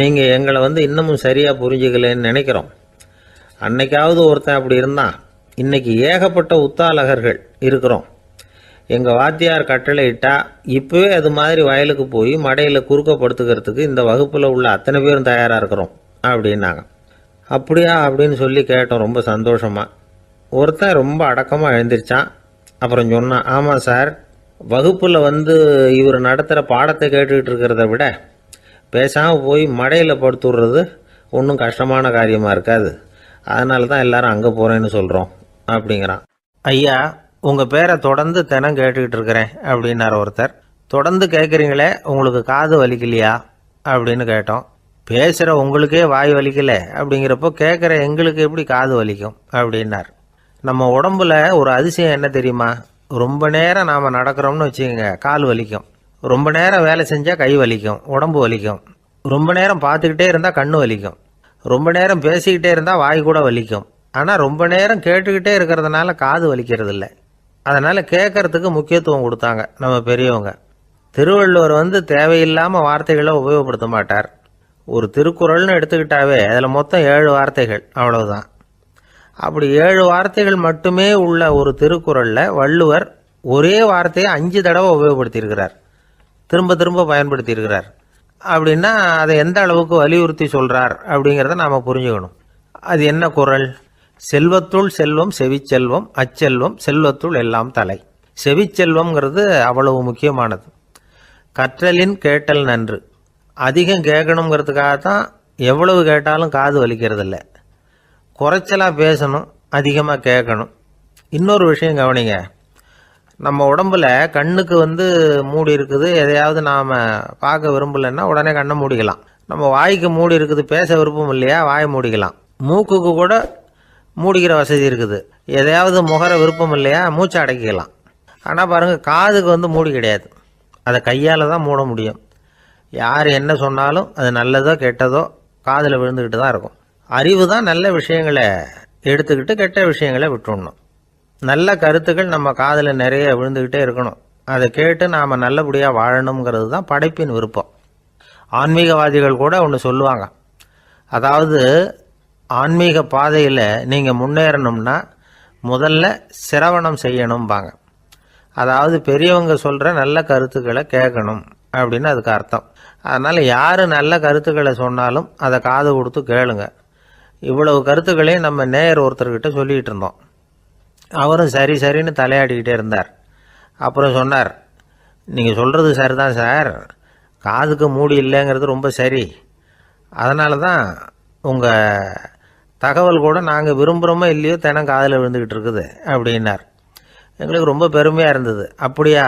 நீங்கள் எங்களை இன்னமும் சரியாக புரிஞ்சுக்கலன்னு நினைக்கிறோம். அன்னைக்காவது ஒருத்தன் அப்படி இருந்தான். இன்னைக்கு ஏகப்பட்ட உத்தாலகர்கள் இருக்கிறோம். எங்கள் வாத்தியார் கட்டளை இட்டா இப்போவே அது மாதிரி வயலுக்கு போய் மடையில் குறுக்கப்படுத்துக்கிறதுக்கு இந்த வகுப்பில் உள்ள அத்தனை பேரும் தயாராக இருக்கிறோம் அப்படின்னாங்க. அப்படியா அப்படின்னு சொல்லி கேட்டோம் ரொம்ப சந்தோஷமாக. ஒருத்தன் ரொம்ப அடக்கமாக எழுந்திரிச்சான். அப்புறம் சொன்னான், ஆமாம் சார், வகுப்பில் இவர் நடத்துகிற பாடத்தை கேட்டுக்கிட்டு இருக்கிறத விட பேசாமல் போய் மடையில் படுத்துடுறது ஒன்றும் கஷ்டமான காரியமாக இருக்காது. அதனால தான் எல்லாரும் அங்கே போகிறேன்னு சொல்கிறோம் அப்படிங்கிறான். ஐயா, உங்கள் பேரை தொடர்ந்து தினம் கேட்டுக்கிட்டு இருக்கிறேன் அப்படின்னார் ஒருத்தர். தொடர்ந்து கேட்குறீங்களே, உங்களுக்கு காது வலிக்கலையா அப்படின்னு கேட்டோம். பேசுகிற உங்களுக்கே வாய் வலிக்கலை அப்படிங்கிறப்போ கேட்குற எங்களுக்கு எப்படி காது வலிக்கும் அப்படின்னார். நம்ம உடம்புல ஒரு அதிசயம் என்ன தெரியுமா? ரொம்ப நேரம் நாம் நடக்கிறோம்னு வச்சுக்கோங்க, கால் வலிக்கும். ரொம்ப நேரம் வேலை செஞ்சால் கை வலிக்கும், உடம்பு வலிக்கும். ரொம்ப நேரம் பார்த்துக்கிட்டே இருந்தால் கண்ணு வலிக்கும். ரொம்ப நேரம் பேசிக்கிட்டே இருந்தால் வாய் கூட வலிக்கும். ஆனால் ரொம்ப நேரம் கேட்டுக்கிட்டே இருக்கிறதுனால காது வலிக்கிறது இல்லை. அதனால் கேட்கறதுக்கு முக்கியத்துவம் கொடுத்தாங்க நம்ம பெரியவங்க. திருவள்ளுவர் தேவையில்லாமல் வார்த்தைகளை உபயோகப்படுத்த மாட்டார். ஒரு திருக்குறள்னு எடுத்துக்கிட்டாவே அதில் மொத்தம் 7 வார்த்தைகள், அவ்வளவுதான். அப்படி 7 வார்த்தைகள் மட்டுமே உள்ள ஒரு திருக்குறளில் வள்ளுவர் ஒரே வார்த்தையை 5 தடவை உபயோகப்படுத்தியிருக்கிறார், திரும்ப திரும்ப பயன்படுத்தியிருக்கிறார். அப்படின்னா அதை எந்த அளவுக்கு வலியுறுத்தி சொல்கிறார் அப்படிங்கிறத நாம் புரிஞ்சுக்கணும். அது என்ன குறள்? செல்வத்துள் செல்வம் செவிச்செல்வம், அச்செல்வம் செல்வத்துள் எல்லாம் தலை. செவிச்செல்வம்ங்கிறது அவ்வளவு முக்கியமானது. கற்றலின் கேட்டல் நன்று. அதிகம் கேட்கணுங்கிறதுக்காகத்தான் எவ்வளவு கேட்டாலும் காது வலிக்கிறது இல்லை. குறைச்சலாக பேசணும், அதிகமாக கேட்கணும். இன்னொரு விஷயம் கவனிங்க, நம்ம உடம்புல கண்ணுக்கு மூடி இருக்குது, எதையாவது நாம் பார்க்க விரும்பலைன்னா உடனே கண்ணை மூடிக்கலாம். நம்ம வாய்க்கு மூடி இருக்குது, பேச விருப்பம் இல்லையா, வாயை மூடிக்கலாம். மூக்குக்கு கூட மூடிக்கிற வசதி இருக்குது, எதையாவது முகர விருப்பம் இல்லையா, மூச்சை அடக்கிக்கலாம். ஆனால் பாருங்கள், காதுக்கு மூடி கிடையாது, அதை கையால் தான் மூட முடியும். யார் என்ன சொன்னாலும் அது நல்லதோ கெட்டதோ காதில் விழுந்துக்கிட்டு தான் இருக்கும். அறிவு தான் நல்ல விஷயங்களை எடுத்துக்கிட்டு கெட்ட விஷயங்களை விட்டுடணும். நல்ல கருத்துக்கள் நம்ம காதில் நிறைய விழுந்துக்கிட்டே இருக்கணும். அதை கேட்டு நாம் நல்லபடியாக வாழணுங்கிறது தான் படைப்பின் விருப்பம். ஆன்மீகவாதிகள் கூட ஒன்று சொல்லுவாங்க, அதாவது ஆன்மீக பாதையில் நீங்கள் முன்னேறணும்னா முதல்ல சிரவணம் செய்யணும்பாங்க. அதாவது பெரியவங்க சொல்கிற நல்ல கருத்துக்களை கேட்கணும் அப்படின்னு அதுக்கு அர்த்தம். அதனால் யார் நல்ல கருத்துக்களை சொன்னாலும் அதை காது கொடுத்து கேளுங்க. இவ்வளவு கருத்துக்களையும் நம்ம நேயர் ஒருத்தர்கிட்ட சொல்லிகிட்டு இருந்தோம். அவரும் சரி சரின்னு தலையாடிக்கிட்டே இருந்தார். அப்புறம் சொன்னார், நீங்கள் சொல்கிறது சரிதான் சார், காதுக்கு மூடி இல்லைங்கிறது ரொம்ப சரி. அதனால தான் உங்கள் தகவல் கூட நாங்கள் விரும்புகிறோமோ இல்லையோ தினம் காதில் விழுந்துக்கிட்டு இருக்குது அப்படின்னார். எங்களுக்கு ரொம்ப பெருமையாக இருந்தது. அப்படியா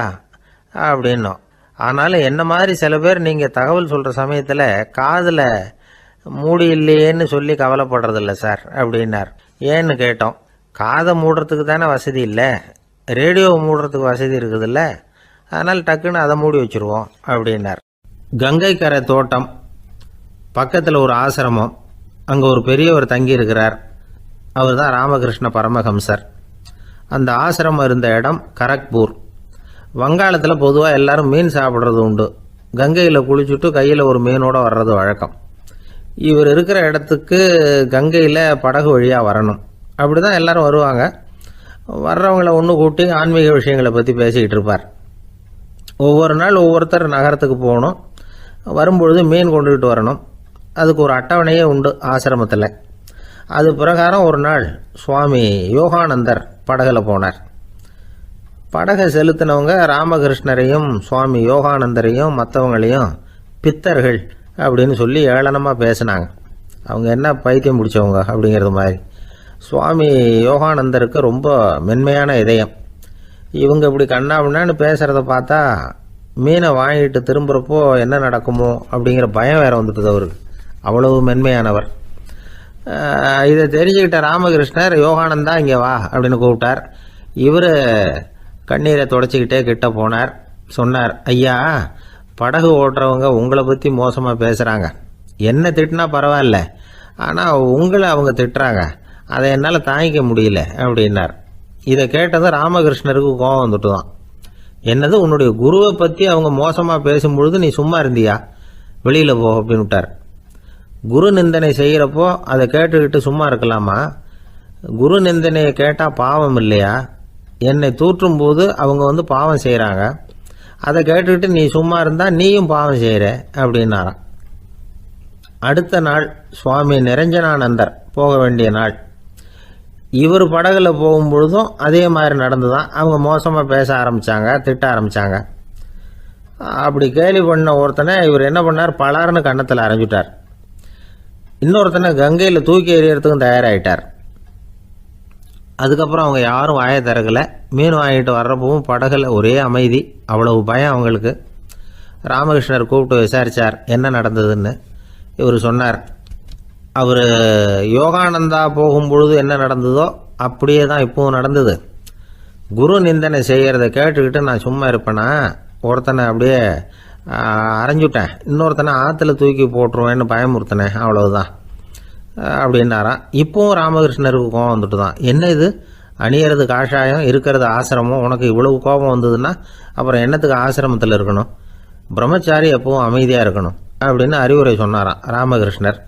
அப்படின்னோம். ஆனாலும் என்ன மாதிரி சில பேர் நீங்கள் தகவல் சொல்கிற சமயத்தில் காதில் மூடி இல்லையேன்னு சொல்லி கவலைப்படுறதில்ல சார் அப்படின்னார். ஏன்னு கேட்டோம். காதை மூடுறதுக்கு தானே வசதி இல்லை, ரேடியோவை மூடுறதுக்கு வசதி இருக்குதுல்ல, அதனால் டக்குன்னு அதை மூடி வச்சுருவோம் அப்படின்னார். கங்கை கரை தோட்டம் பக்கத்தில் ஒரு ஆசிரமம், அங்கே ஒரு பெரியவர் தங்கியிருக்கிறார். அவர் தான் ராமகிருஷ்ண பரமஹம்சர். அந்த ஆசிரமம் இருந்த இடம் கரக்பூர். வங்காளத்தில் பொதுவாக எல்லாரும் மீன் சாப்பிட்றது உண்டு. கங்கையில் குளிச்சுட்டு கையில் ஒரு மீனோடு வர்றது வழக்கம். இவர் இருக்கிற இடத்துக்கு கங்கையில் படகு வழியாக வரணும். அப்படி தான் எல்லோரும் வருவாங்க. வர்றவங்கள ஒன்று கூட்டி ஆன்மீக விஷயங்களை பற்றி பேசிக்கிட்டு இருப்பார். ஒவ்வொரு நாள் ஒவ்வொருத்தர் நகரத்துக்கு போகணும், வரும்பொழுது மீன் கொண்டுகிட்டு வரணும். அதுக்கு ஒரு அட்டவணையே உண்டு ஆசிரமத்தில். அது பிரகாரம் ஒரு நாள் சுவாமி யோகானந்தர் படகில் போனார். படகை செலுத்தினவங்க ராமகிருஷ்ணரையும் சுவாமி யோகானந்தரையும் மற்றவங்களையும் பித்தர்கள் அப்படின்னு சொல்லி ஏளனமாக பேசினாங்க. அவங்க என்ன பைத்தியம் பிடிச்சவங்க அப்படிங்கிறது மாதிரி. சுவாமி யோகானந்தருக்கு ரொம்ப மென்மையான இதயம். இவங்க இப்படி கண்ணாபின்னான்னு பேசுகிறத பார்த்தா மீனை வாங்கிட்டு திரும்புகிறப்போ என்ன நடக்குமோ அப்படிங்கிற பயம் வேறு வந்துட்டுது அவருக்கு. அவ்வளவு மென்மையானவர். இதை தெரிஞ்சுக்கிட்ட ராமகிருஷ்ணர், யோகானந்தா இங்கே வா அப்படின்னு கூப்பிட்டார். இவர் கண்ணீரை தொடச்சிக்கிட்டே கிட்ட போனார். சொன்னார், ஐயா, படகு ஓட்டுறவங்க உங்களை பற்றி மோசமாக பேசுகிறாங்க. என்ன திட்டினா பரவாயில்ல, ஆனால் உங்களை அவங்க திட்டுறாங்க, அதை என்னால் தாங்கிக்க முடியல அப்படின்னார். இதை கேட்டதும் ராமகிருஷ்ணருக்கு கோபம் வந்துட்டு தான். என்னது, உன்னுடைய குருவை பற்றி அவங்க மோசமாக பேசும்பொழுது நீ சும்மா இருந்தியா, வெளியில் போ அப்படின்னு விட்டார். குரு நிந்தனை செய்கிறப்போ அதை கேட்டுக்கிட்டு சும்மா இருக்கலாமா? குரு நிந்தனையை கேட்டால் பாவம் இல்லையா? என்னை தூற்றும் போது அவங்க பாவம் செய்கிறாங்க, அதை கேட்டுக்கிட்டு நீ சும்மா இருந்தால் நீயும் பாவம் செய்கிற அப்படின்னாராம். அடுத்த நாள் சுவாமி நிரஞ்சனானந்தர் போக வேண்டிய நாள். இவர் படகுல போகும்பொழுதும் அதே மாதிரி நடந்துதான். அவங்க மோசமாக பேச ஆரம்பித்தாங்க, திட்ட ஆரம்பித்தாங்க. அப்படி கேலி பண்ண ஒருத்தனை இவர் என்ன பண்ணார், பலார்னு கன்னத்தில் அரைஞ்சிட்டார். இன்னொருத்தனை கங்கையில் தூக்கி எறியறதுக்கும் தயாராகிட்டார். அதுக்கப்புறம் அவங்க யாரும் வாயை திறக்கலை. மீன் வாங்கிட்டு வர்றப்பவும் படகுல ஒரே அமைதி, அவ்வளவு பயம் அவங்களுக்கு. ராமகிருஷ்ணர் கூப்பிட்டு விசாரித்தார் என்ன நடந்ததுன்னு. இவர் சொன்னார், அவர் யோகானந்தா போகும்பொழுது என்ன நடந்ததோ அப்படியே தான் இப்பவும் நடந்தது. குரு நிந்தனை செய்கிறத கேட்டுக்கிட்டு நான் சும்மா இருப்பேனா, ஒருத்தனை அப்படியே அரைஞ்சுட்டேன், இன்னொருத்தனை ஆற்றுல தூக்கி போட்டுருவேன்னு பயமுறுத்தினேன், அவ்வளவுதான் அப்படின்னாராம். இப்போவும் ராமகிருஷ்ணருக்கு கோபம் வந்துட்டு தான். என்ன இது, அணியறது காஷாயம், இருக்கிறது ஆசிரமம், உனக்கு இவ்வளவு கோபம் வந்ததுன்னா அப்புறம் என்னத்துக்கு ஆசிரமத்தில் இருக்கணும், பிரம்மச்சாரி எப்பவும் அமைதியாக இருக்கணும் அப்படின்னு அறிவுரை சொன்னாராம் ராமகிருஷ்ணர்.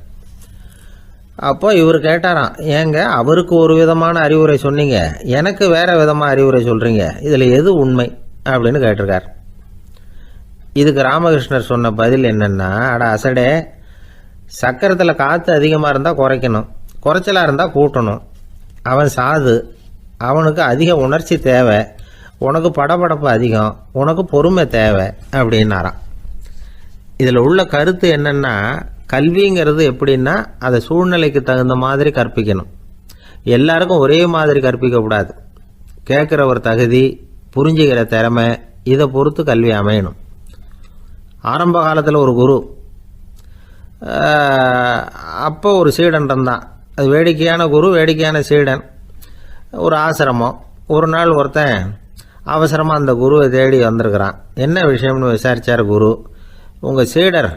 அப்போ இவர் கேட்டாராம், ஏங்க அவருக்கு ஒரு விதமான அறிவுரை சொன்னீங்க, எனக்கு வேற விதமாக அறிவுரை சொல்கிறீங்க, இதில் எது உண்மை அப்படின்னு கேட்டிருக்கார். இதுக்கு ராமகிருஷ்ணர் சொன்ன பதில் என்னென்னா, அட அசடே, சக்கரத்தில் காற்று அதிகமாக இருந்தால் குறைக்கணும், குறைச்சலாக இருந்தால் கூட்டணும். அவன் சாது, அவனுக்கு அதிக உணர்ச்சி தேவை, உனக்கு படபடப்பு அதிகம், உனக்கு பொறுமை தேவை அப்படின்னாராம். இதில் உள்ள கருத்து என்னென்னா, கல்விங்கிறது எப்படின்னா அதை சூழ்நிலைக்கு தகுந்த மாதிரி கற்பிக்கணும். எல்லாருக்கும் ஒரே மாதிரி கற்பிக்கக்கூடாது. கேட்குறவர் தகுதி, புரிஞ்சுக்கிற திறமை, இதை பொறுத்து கல்வி அமையணும். ஆரம்ப காலத்தில் ஒரு குரு, அப்போ ஒரு சீடன் இருந்தான். அது வேடிக்கையான குரு, வேடிக்கையான சீடன். ஒரு ஆசிரமம். ஒரு நாள் ஒருத்தன் அவசரமாக அந்த குருவை தேடி வந்திருக்கிறான். என்ன விஷயம்னு விசாரித்தார் குரு. உங்கள் சீடர்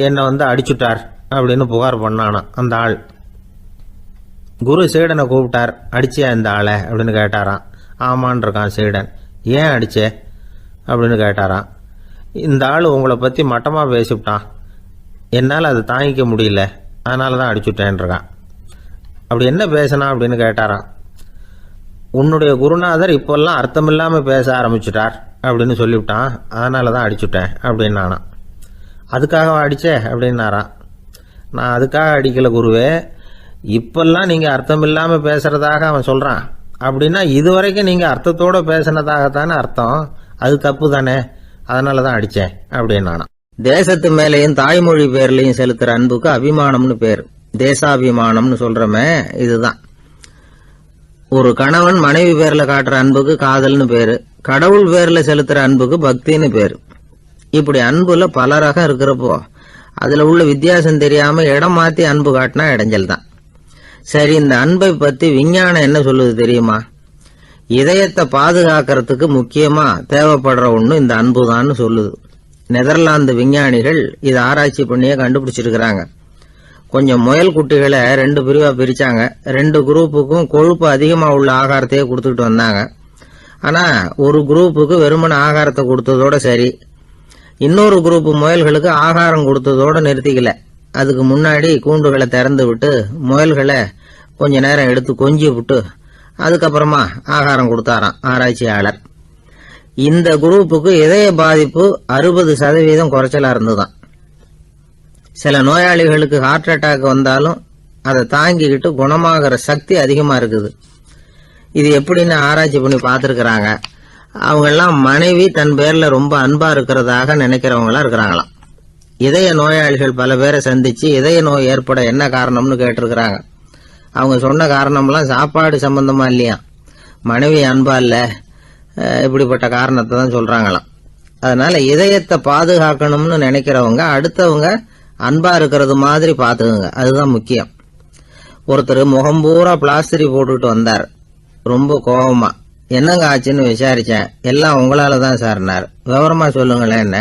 என்னை அடிச்சுட்டார் அப்படின்னு புகார் பண்ணானான் அந்த ஆள். குரு சீடனை கூப்பிட்டார். அடிச்சியா இந்த ஆளை அப்படின்னு கேட்டாரான். ஆமான் இருக்கான் சீடன். ஏன் அடிச்சே அப்படின்னு கேட்டாரான். இந்த ஆள் உங்களை பற்றி மட்டமாக பேசிவிட்டான், என்னால் அதை தாங்கிக்க முடியல, அதனால தான் அடிச்சுட்டேன்ருக்கான். அப்படி என்ன பேசினா அப்படின்னு கேட்டாரான். உன்னுடைய குருநாதர் இப்போல்லாம் அர்த்தமில்லாமல் பேச ஆரம்பிச்சுட்டார் அப்படின்னு சொல்லிவிட்டான், அதனால தான் அடிச்சுட்டேன் அப்படின்னு நானான். அதுக்காக அடித்தே அப்படின்னாரான். நான் அதுக்காக அடிக்கலை குருவே, இப்பெல்லாம் நீங்கள் அர்த்தமில்லாமல் பேசுகிறதாக அவன் சொல்கிறான், அப்படின்னா இதுவரைக்கும் நீங்கள் அர்த்தத்தோடு பேசினதாகத்தானே அர்த்தம், அது தப்பு தானே, அதனால தான் அடித்தேன் அப்படின்னு நானான். தேசத்து மேலேயும் தாய்மொழி பேர்லையும் செலுத்துற அன்புக்கு அபிமானம்னு பேர். தேசாபிமானம்னு சொல்றமே இதுதான். ஒரு கணவன் மனைவி பேர்ல காட்டுற அன்புக்கு காதல்னு பேரு. கடவுள் பேர்ல செலுத்துற அன்புக்கு பக்தின்னு பேரு. இப்படி அன்புல பல ரகம் இருக்கிறப்போ அதுல உள்ள வித்தியாசம் தெரியாம இடம் மாத்தி அன்பு காட்டினா இடைஞ்சல் தான். சரி, இந்த அன்பை பத்தி விஞ்ஞானம் என்ன சொல்லுது தெரியுமா? இதயத்தை பாதுகாக்கிறதுக்கு முக்கியமா தேவைப்படுற ஒண்ணு இந்த அன்புதான்னு சொல்லுது. நெதர்லாந்து விஞ்ஞானிகள் இதை ஆராய்ச்சி பண்ணியே கண்டுபிடிச்சிருக்கிறாங்க. கொஞ்சம் முயல் குட்டிகளை 2 பிரிவா பிரிச்சாங்க. 2 குரூப்புக்கும் கொழுப்பு அதிகமா உள்ள ஆகாரத்தையே கொடுத்துக்கிட்டு வந்தாங்க. ஆனா ஒரு குரூப்புக்கு வெறுமன ஆகாரத்தை கொடுத்ததோட சரி, இன்னொரு குரூப் முயல்களுக்கு ஆகாரம் கொடுத்ததோட நிறுத்திக்கல. அதுக்கு முன்னாடி கூண்டுகளை திறந்து விட்டு முயல்களை கொஞ்ச நேரம் எடுத்து கொஞ்சி விட்டு அதுக்கப்புறமா ஆகாரம் கொடுத்தாராம் ஆராய்ச்சியாளர். இந்த குரூப்புக்கு இதய பாதிப்பு 60% குறைச்சலா இருந்துதான். சில நோயாளிகளுக்கு ஹார்ட் அட்டாக் வந்தாலும் அதை தாங்கிக்கிட்டு குணமாகிற சக்தி அதிகமா இருக்குது. இது எப்படின்னு ஆராய்ச்சி பண்ணி பார்த்துருக்கிறாங்க. அவங்கெல்லாம் மனைவி தன் பேர்ல ரொம்ப அன்பா இருக்கிறதாக நினைக்கிறவங்களா இருக்கிறாங்களாம். இதய நோயாளிகள் பல பேரை சந்திச்சு இதய நோய் ஏற்பட என்ன காரணம்னு கேட்டிருக்கிறாங்க. அவங்க சொன்ன காரணம்லாம் சாப்பாடு சம்பந்தமா இல்லையா, மனைவி அன்பா இல்ல, இப்படிப்பட்ட காரணத்தை தான் சொல்றாங்களாம். அதனால இதயத்தை பாதுகாக்கணும்னு நினைக்கிறவங்க அடுத்தவங்க அன்பா இருக்கிறது மாதிரி பாத்துக்குங்க, அதுதான் முக்கியம். ஒருத்தர் முகம் பூரா பிளாஸ்டரி போட்டுக்கிட்டு வந்தார், ரொம்ப கோபமா. என்னங்க ஆச்சுன்னு விசாரிச்சேன். எல்லாம் உங்களால தான் சார்னார். விவரமா சொல்லுங்களேன். என்ன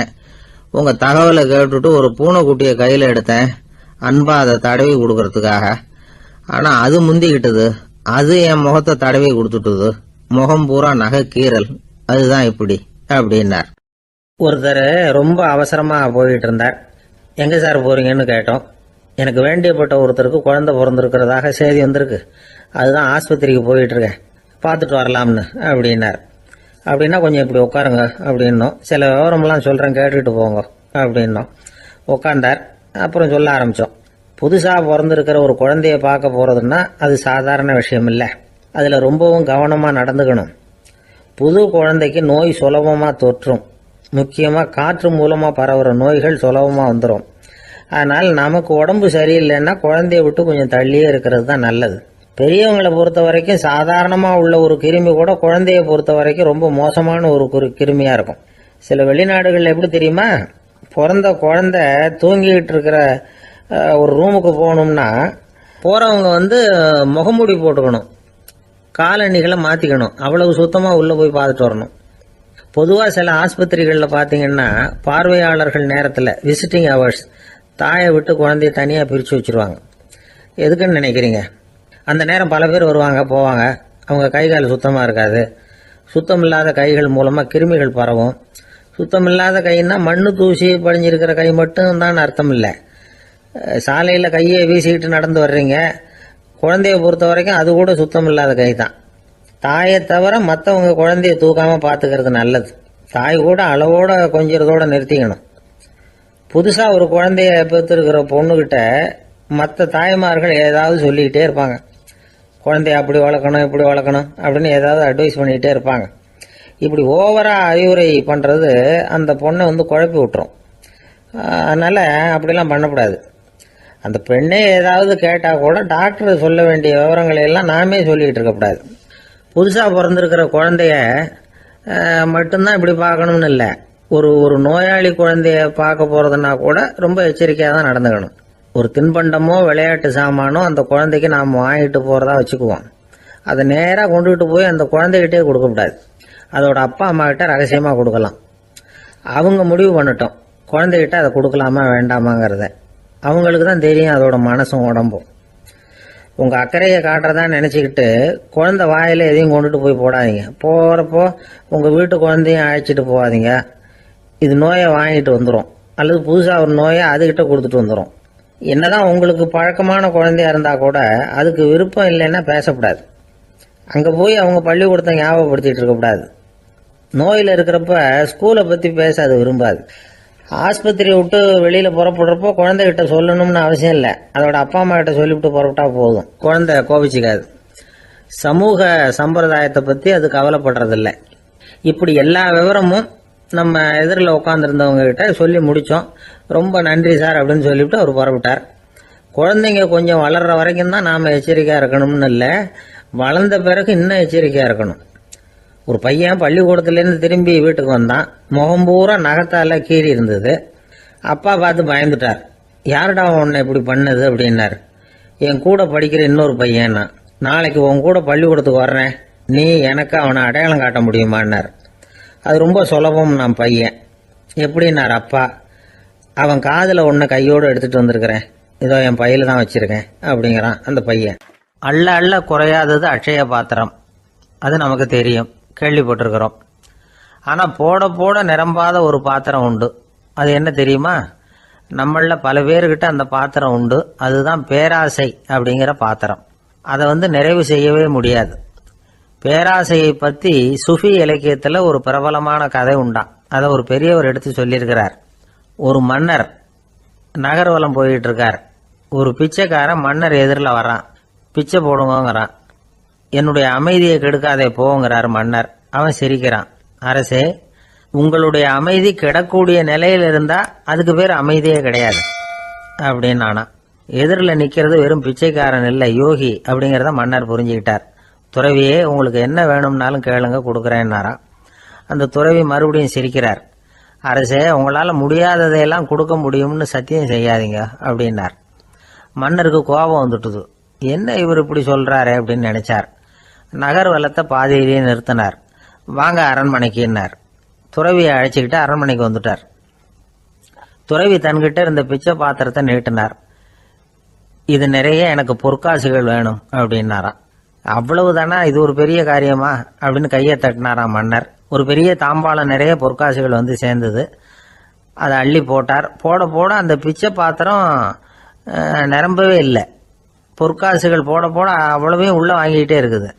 உங்க தகவலை கேட்டுட்டு ஒரு பூனைக்குட்டியை கையில எடுத்தேன், அன்பா அதை தடவி கொடுக்கறதுக்காக. ஆனா அது முந்திக்கிட்டது, அது என் முகத்தை தடவி கொடுத்துட்டுது, முகம் பூரா நகை கீறல், அதுதான் இப்படி அப்படின்னார். ஒருத்தர் ரொம்ப அவசரமா போயிட்டு இருந்தார். எங்க சார் போறீங்கன்னு கேட்டோம். எனக்கு வேண்டியப்பட்ட ஒருத்தருக்கு குழந்தை பிறந்திருக்கிறதாக செய்தி வந்திருக்கு. அதுதான் ஆஸ்பத்திரிக்கு போயிட்டு இருக்கேன், பார்த்துட்டு வரலாம்னு அப்படின்னார். அப்படின்னா கொஞ்சம் இப்படி உட்காருங்க அப்படின்னோம். சில விவரம்லாம் சொல்கிறேன், கேட்டுட்டு போங்க அப்படின்னோம். உட்காந்தார். அப்புறம் சொல்ல ஆரம்பித்தோம். புதுசாக பிறந்திருக்கிற ஒரு குழந்தைய பார்க்க போகிறதுன்னா அது சாதாரண விஷயம் இல்லை. அதில் ரொம்பவும் கவனமாக நடந்துக்கணும். புது குழந்தைக்கு நோய் சுலபமாக தொற்றும். முக்கியமாக காற்று மூலமாக பரவுகிற நோய்கள் சுலபமாக வந்துடும். அதனால் நமக்கு உடம்பு சரியில்லைன்னா குழந்தைய விட்டு கொஞ்சம் தள்ளியே இருக்கிறது தான் நல்லது. பெரியவங்களை பொறுத்த வரைக்கும் சாதாரணமாக உள்ள ஒரு கிருமி கூட குழந்தைய பொறுத்த வரைக்கும் ரொம்ப மோசமான ஒரு கிருமியாக இருக்கும். சில வெளிநாடுகளில் எப்படி தெரியுமா, பிறந்த குழந்தை தூங்கிக்கிட்டு இருக்கிற ஒரு ரூமுக்கு போகணும்னா போகிறவங்க முகமூடி போட்டுக்கணும், காலணிகளை மாற்றிக்கணும், அவ்வளவு சுத்தமாக உள்ளே போய் பார்த்துட்டு வரணும். பொதுவாக சில ஆஸ்பத்திரிகளில் பார்த்தீங்கன்னா பார்வையாளர்கள் நேரத்தில் விசிட்டிங் ஹவர்ஸ் தாயை விட்டு குழந்தைய தனியாக பிரித்து வச்சுருவாங்க. எதுக்குன்னு நினைக்கிறீங்க? அந்த நேரம் பல பேர் வருவாங்க போவாங்க, அவங்க கை கால் சுத்தமாக இருக்காது. சுத்தம் இல்லாத கைகள் மூலமாக கிருமிகள் பரவும். சுத்தம் இல்லாத கைன்னா மண்ணு தூசி படிஞ்சிருக்கிற கை மட்டும் தான் அர்த்தம் இல்லை. சாலையில் கையை வீசிக்கிட்டு நடந்து வர்றீங்க, குழந்தைய பொறுத்த வரைக்கும் அது கூட சுத்தம் இல்லாத கை தான். தாயை தவிர மற்றவங்க குழந்தைய தூக்காமல் பார்த்துக்கிறது நல்லது. தாய் கூட அளவோட கொஞ்சிறதோட நிறுத்திக்கணும். புதுசாக ஒரு குழந்தைய பெற்றிருக்கிற பொண்ணுக்கிட்ட மற்ற தாய்மார்கள் ஏதாவது சொல்லிக்கிட்டே இருப்பாங்க. குழந்தைய அப்படி வளர்க்கணும் இப்படி வளர்க்கணும் அப்படின்னு ஏதாவது அட்வைஸ் பண்ணிக்கிட்டே இருப்பாங்க. இப்படி ஓவராக அறிவுரை பண்ணுறது அந்த பொண்ணை குழப்பி விட்டுரும். அதனால் அப்படிலாம் பண்ணக்கூடாது. அந்த பெண்ணே ஏதாவது கேட்டால் கூட டாக்டர் சொல்ல வேண்டிய விவரங்களை எல்லாம் நாமே சொல்லிக்கிட்டு இருக்கக்கூடாது. புதுசாக பிறந்திருக்கிற குழந்தைய மட்டும்தான் இப்படி பார்க்கணும்னு இல்லை. ஒரு நோயாளி குழந்தைய பார்க்க போகிறதுனா கூட ரொம்ப எச்சரிக்கையாக தான் நடந்துக்கணும். ஒரு தின்பண்டமோ விளையாட்டு சாமானோ அந்த குழந்தைக்கு நாம் வாங்கிட்டு போகிறதா வச்சுக்குவோம். அதை நேராக கொண்டுகிட்டு போய் அந்த குழந்தைகிட்டே கொடுக்கக்கூடாது. அதோட அப்பா அம்மா கிட்ட ரகசியமாக கொடுக்கலாம். அவங்க முடிவு பண்ணட்டும் குழந்தைகிட்ட அதை கொடுக்கலாமா வேண்டாமாங்கிறத. அவங்களுக்கு தான் தெரியும் அதோட மனசும் உடம்பும். உங்கள் அக்கறையை காட்டுறதா நினச்சிக்கிட்டு குழந்தை வாயில் எதையும் கொண்டுட்டு போய் போடாதீங்க. போகிறப்போ உங்கள் வீட்டு குழந்தையும் அழைச்சிட்டு போகாதீங்க. இது நோயை வாங்கிட்டு வந்துடும், அல்லது புதுசாக ஒரு நோயை அதுக்கிட்ட கொடுத்துட்டு வந்துடும். என்னதான் உங்களுக்கு பழக்கமான குழந்தையா இருந்தால் கூட அதுக்கு விருப்பம் இல்லைன்னா பேசக்கூடாது. அங்கே போய் அவங்க பள்ளிக்கூடத்தை ஞாபகப்படுத்திட்டு இருக்கக்கூடாது. நோயில் இருக்கிறப்ப ஸ்கூலை பற்றி பேச அது விரும்பாது. ஆஸ்பத்திரியை விட்டு வெளியில் புறப்படுறப்போ குழந்தைகிட்ட சொல்லணும்னு அவசியம் இல்லை. அதோட அப்பா அம்மா கிட்ட சொல்லிவிட்டு புறப்பட்டா போதும், குழந்தை கோபிச்சிக்காது. சமூக சம்பிரதாயத்தை பற்றி அது கவலைப்படுறதில்லை. இப்படி எல்லா விவரமும் நம்ம எதிரில் உட்காந்துருந்தவங்க கிட்ட சொல்லி முடித்தோம். ரொம்ப நன்றி சார் அப்படின்னு சொல்லிவிட்டு அவர் புறப்பட்டார். குழந்தைங்க கொஞ்சம் வளர்கிற வரைக்கும் தான் நாம் எச்சரிக்கையாக இருக்கணும்னு இல்லை, வளர்ந்த பிறகு இன்னும் எச்சரிக்கையாக இருக்கணும். ஒரு பையன் பள்ளிக்கூடத்துலேருந்து திரும்பி வீட்டுக்கு வந்தான். முகம் பூரா நகத்தால் கீறி இருந்தது. அப்பா பார்த்து பயந்துட்டார். யாருடா உன்னை இப்படி பண்ணது அப்படின்னார். என் கூட படிக்கிற இன்னொரு பையன். நாளைக்கு உன் கூட பள்ளிக்கூடத்துக்கு வர்றேன், நீ எனக்கு அவனை அடையாளம் காட்ட முடியுமான்னார். அது ரொம்ப சுலபம் நான் பையன். எப்படின்னார் அப்பா. அவன் காதில் ஒன்றை கையோடு எடுத்துகிட்டு வந்திருக்கிறேன், இதோ என் பையில தான் வச்சுருக்கேன் அப்படிங்கிறான் அந்த பையன். அள்ள அள்ள குறையாதது அட்சய பாத்திரம், அது நமக்கு தெரியும், கேள்விப்பட்டிருக்கிறோம். ஆனால் போட போட நிரம்பாத ஒரு பாத்திரம் உண்டு. அது என்ன தெரியுமா? நம்மளில் பல பேர்கிட்ட அந்த பாத்திரம் உண்டு. அதுதான் பேராசை அப்படிங்கிற பாத்திரம். அதை நிறைவு செய்யவே முடியாது. பேராசையை பற்றி சுஃபி இலக்கியத்தில் ஒரு பிரபலமான கதை உண்டாம். அதை ஒரு பெரியவர் எடுத்து சொல்லியிருக்கிறார். ஒரு மன்னர் நகர்வலம் போயிட்டு இருக்கார். ஒரு பிச்சைக்காரன் மன்னர் எதிரில் வரான். பிச்சை போடுங்கிறான். என்னுடைய அமைதியை கெடுக்காதே போங்கிறார் மன்னர். அவன் சிரிக்கிறான். அரசே, உங்களுடைய அமைதி கிடக்கூடிய நிலையில் இருந்தா அதுக்கு பேர் அமைதியே கிடையாது அப்படின்னு ஆனா. எதிரில் நிற்கிறது வெறும் பிச்சைக்காரன் இல்லை, யோகி அப்படிங்கிறத மன்னர் புரிஞ்சுக்கிட்டார். துறவியே, உங்களுக்கு என்ன வேணும்னாலும் கேளுங்க, கொடுக்குறேன்னாராம். அந்த துறவி மறுபடியும் சிரிக்கிறார். அரசே, உங்களால் முடியாததையெல்லாம் கொடுக்க முடியும்னு சத்தியம் செய்யாதீங்க அப்படின்னார். மன்னருக்கு கோபம் வந்துட்டுது. என்ன இவர் இப்படி சொல்றாரு அப்படின்னு நினைச்சார். நகர்வலத்தை பாதியிலேயே நிறுத்தினார். வாங்க அரண்மனைக்குன்னார். துறவியை அழைச்சிக்கிட்டு அரண்மனைக்கு வந்துட்டார். துறவி தன்கிட்ட இருந்த பிச்சை பாத்திரத்தை நீட்டினார். இது நிறைய எனக்கு பொற்காசுகள் வேணும் அப்படின்னாராம். அவ்வளவுதானா, இது ஒரு பெரிய காரியமா அப்படின்னு கையை தட்டினாராம் மன்னர். ஒரு பெரிய தாம்பாளம் நிறைய பொற்காசுகள் சேர்ந்தது. அதை அள்ளி போட்டார். போட போட அந்த பிச்சை பாத்திரம் நிரம்பவே இல்லை. பொற்காசுகள் போட போட அவ்வளவையும் உள்ளே வாங்கிக்கிட்டே இருக்குது.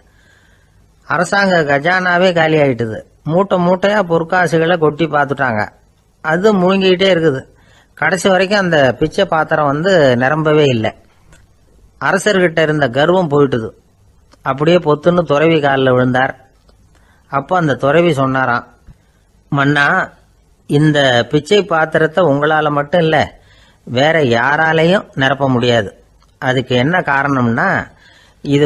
அரசாங்க கஜானாவே காலி ஆகிட்டுது. மூட்டை மூட்டையாக பொற்காசுகளை கொட்டி பார்த்துட்டாங்க. அது முழுங்கிக்கிட்டே இருக்குது. கடைசி வரைக்கும் அந்த பிச்சை பாத்திரம் நிரம்பவே இல்லை. அரசர்கிட்ட இருந்த கர்வம் போயிட்டுது. அப்படியே பொத்துன்னு துறவி காலில் விழுந்தார். அப்போ அந்த துறவி சொன்னாராம், மன்னா, இந்த பிச்சை பாத்திரத்தை உங்களால் மட்டும் இல்லை, வேற யாராலையும் நிரப்ப முடியாது. அதுக்கு என்ன காரணம்னா, இது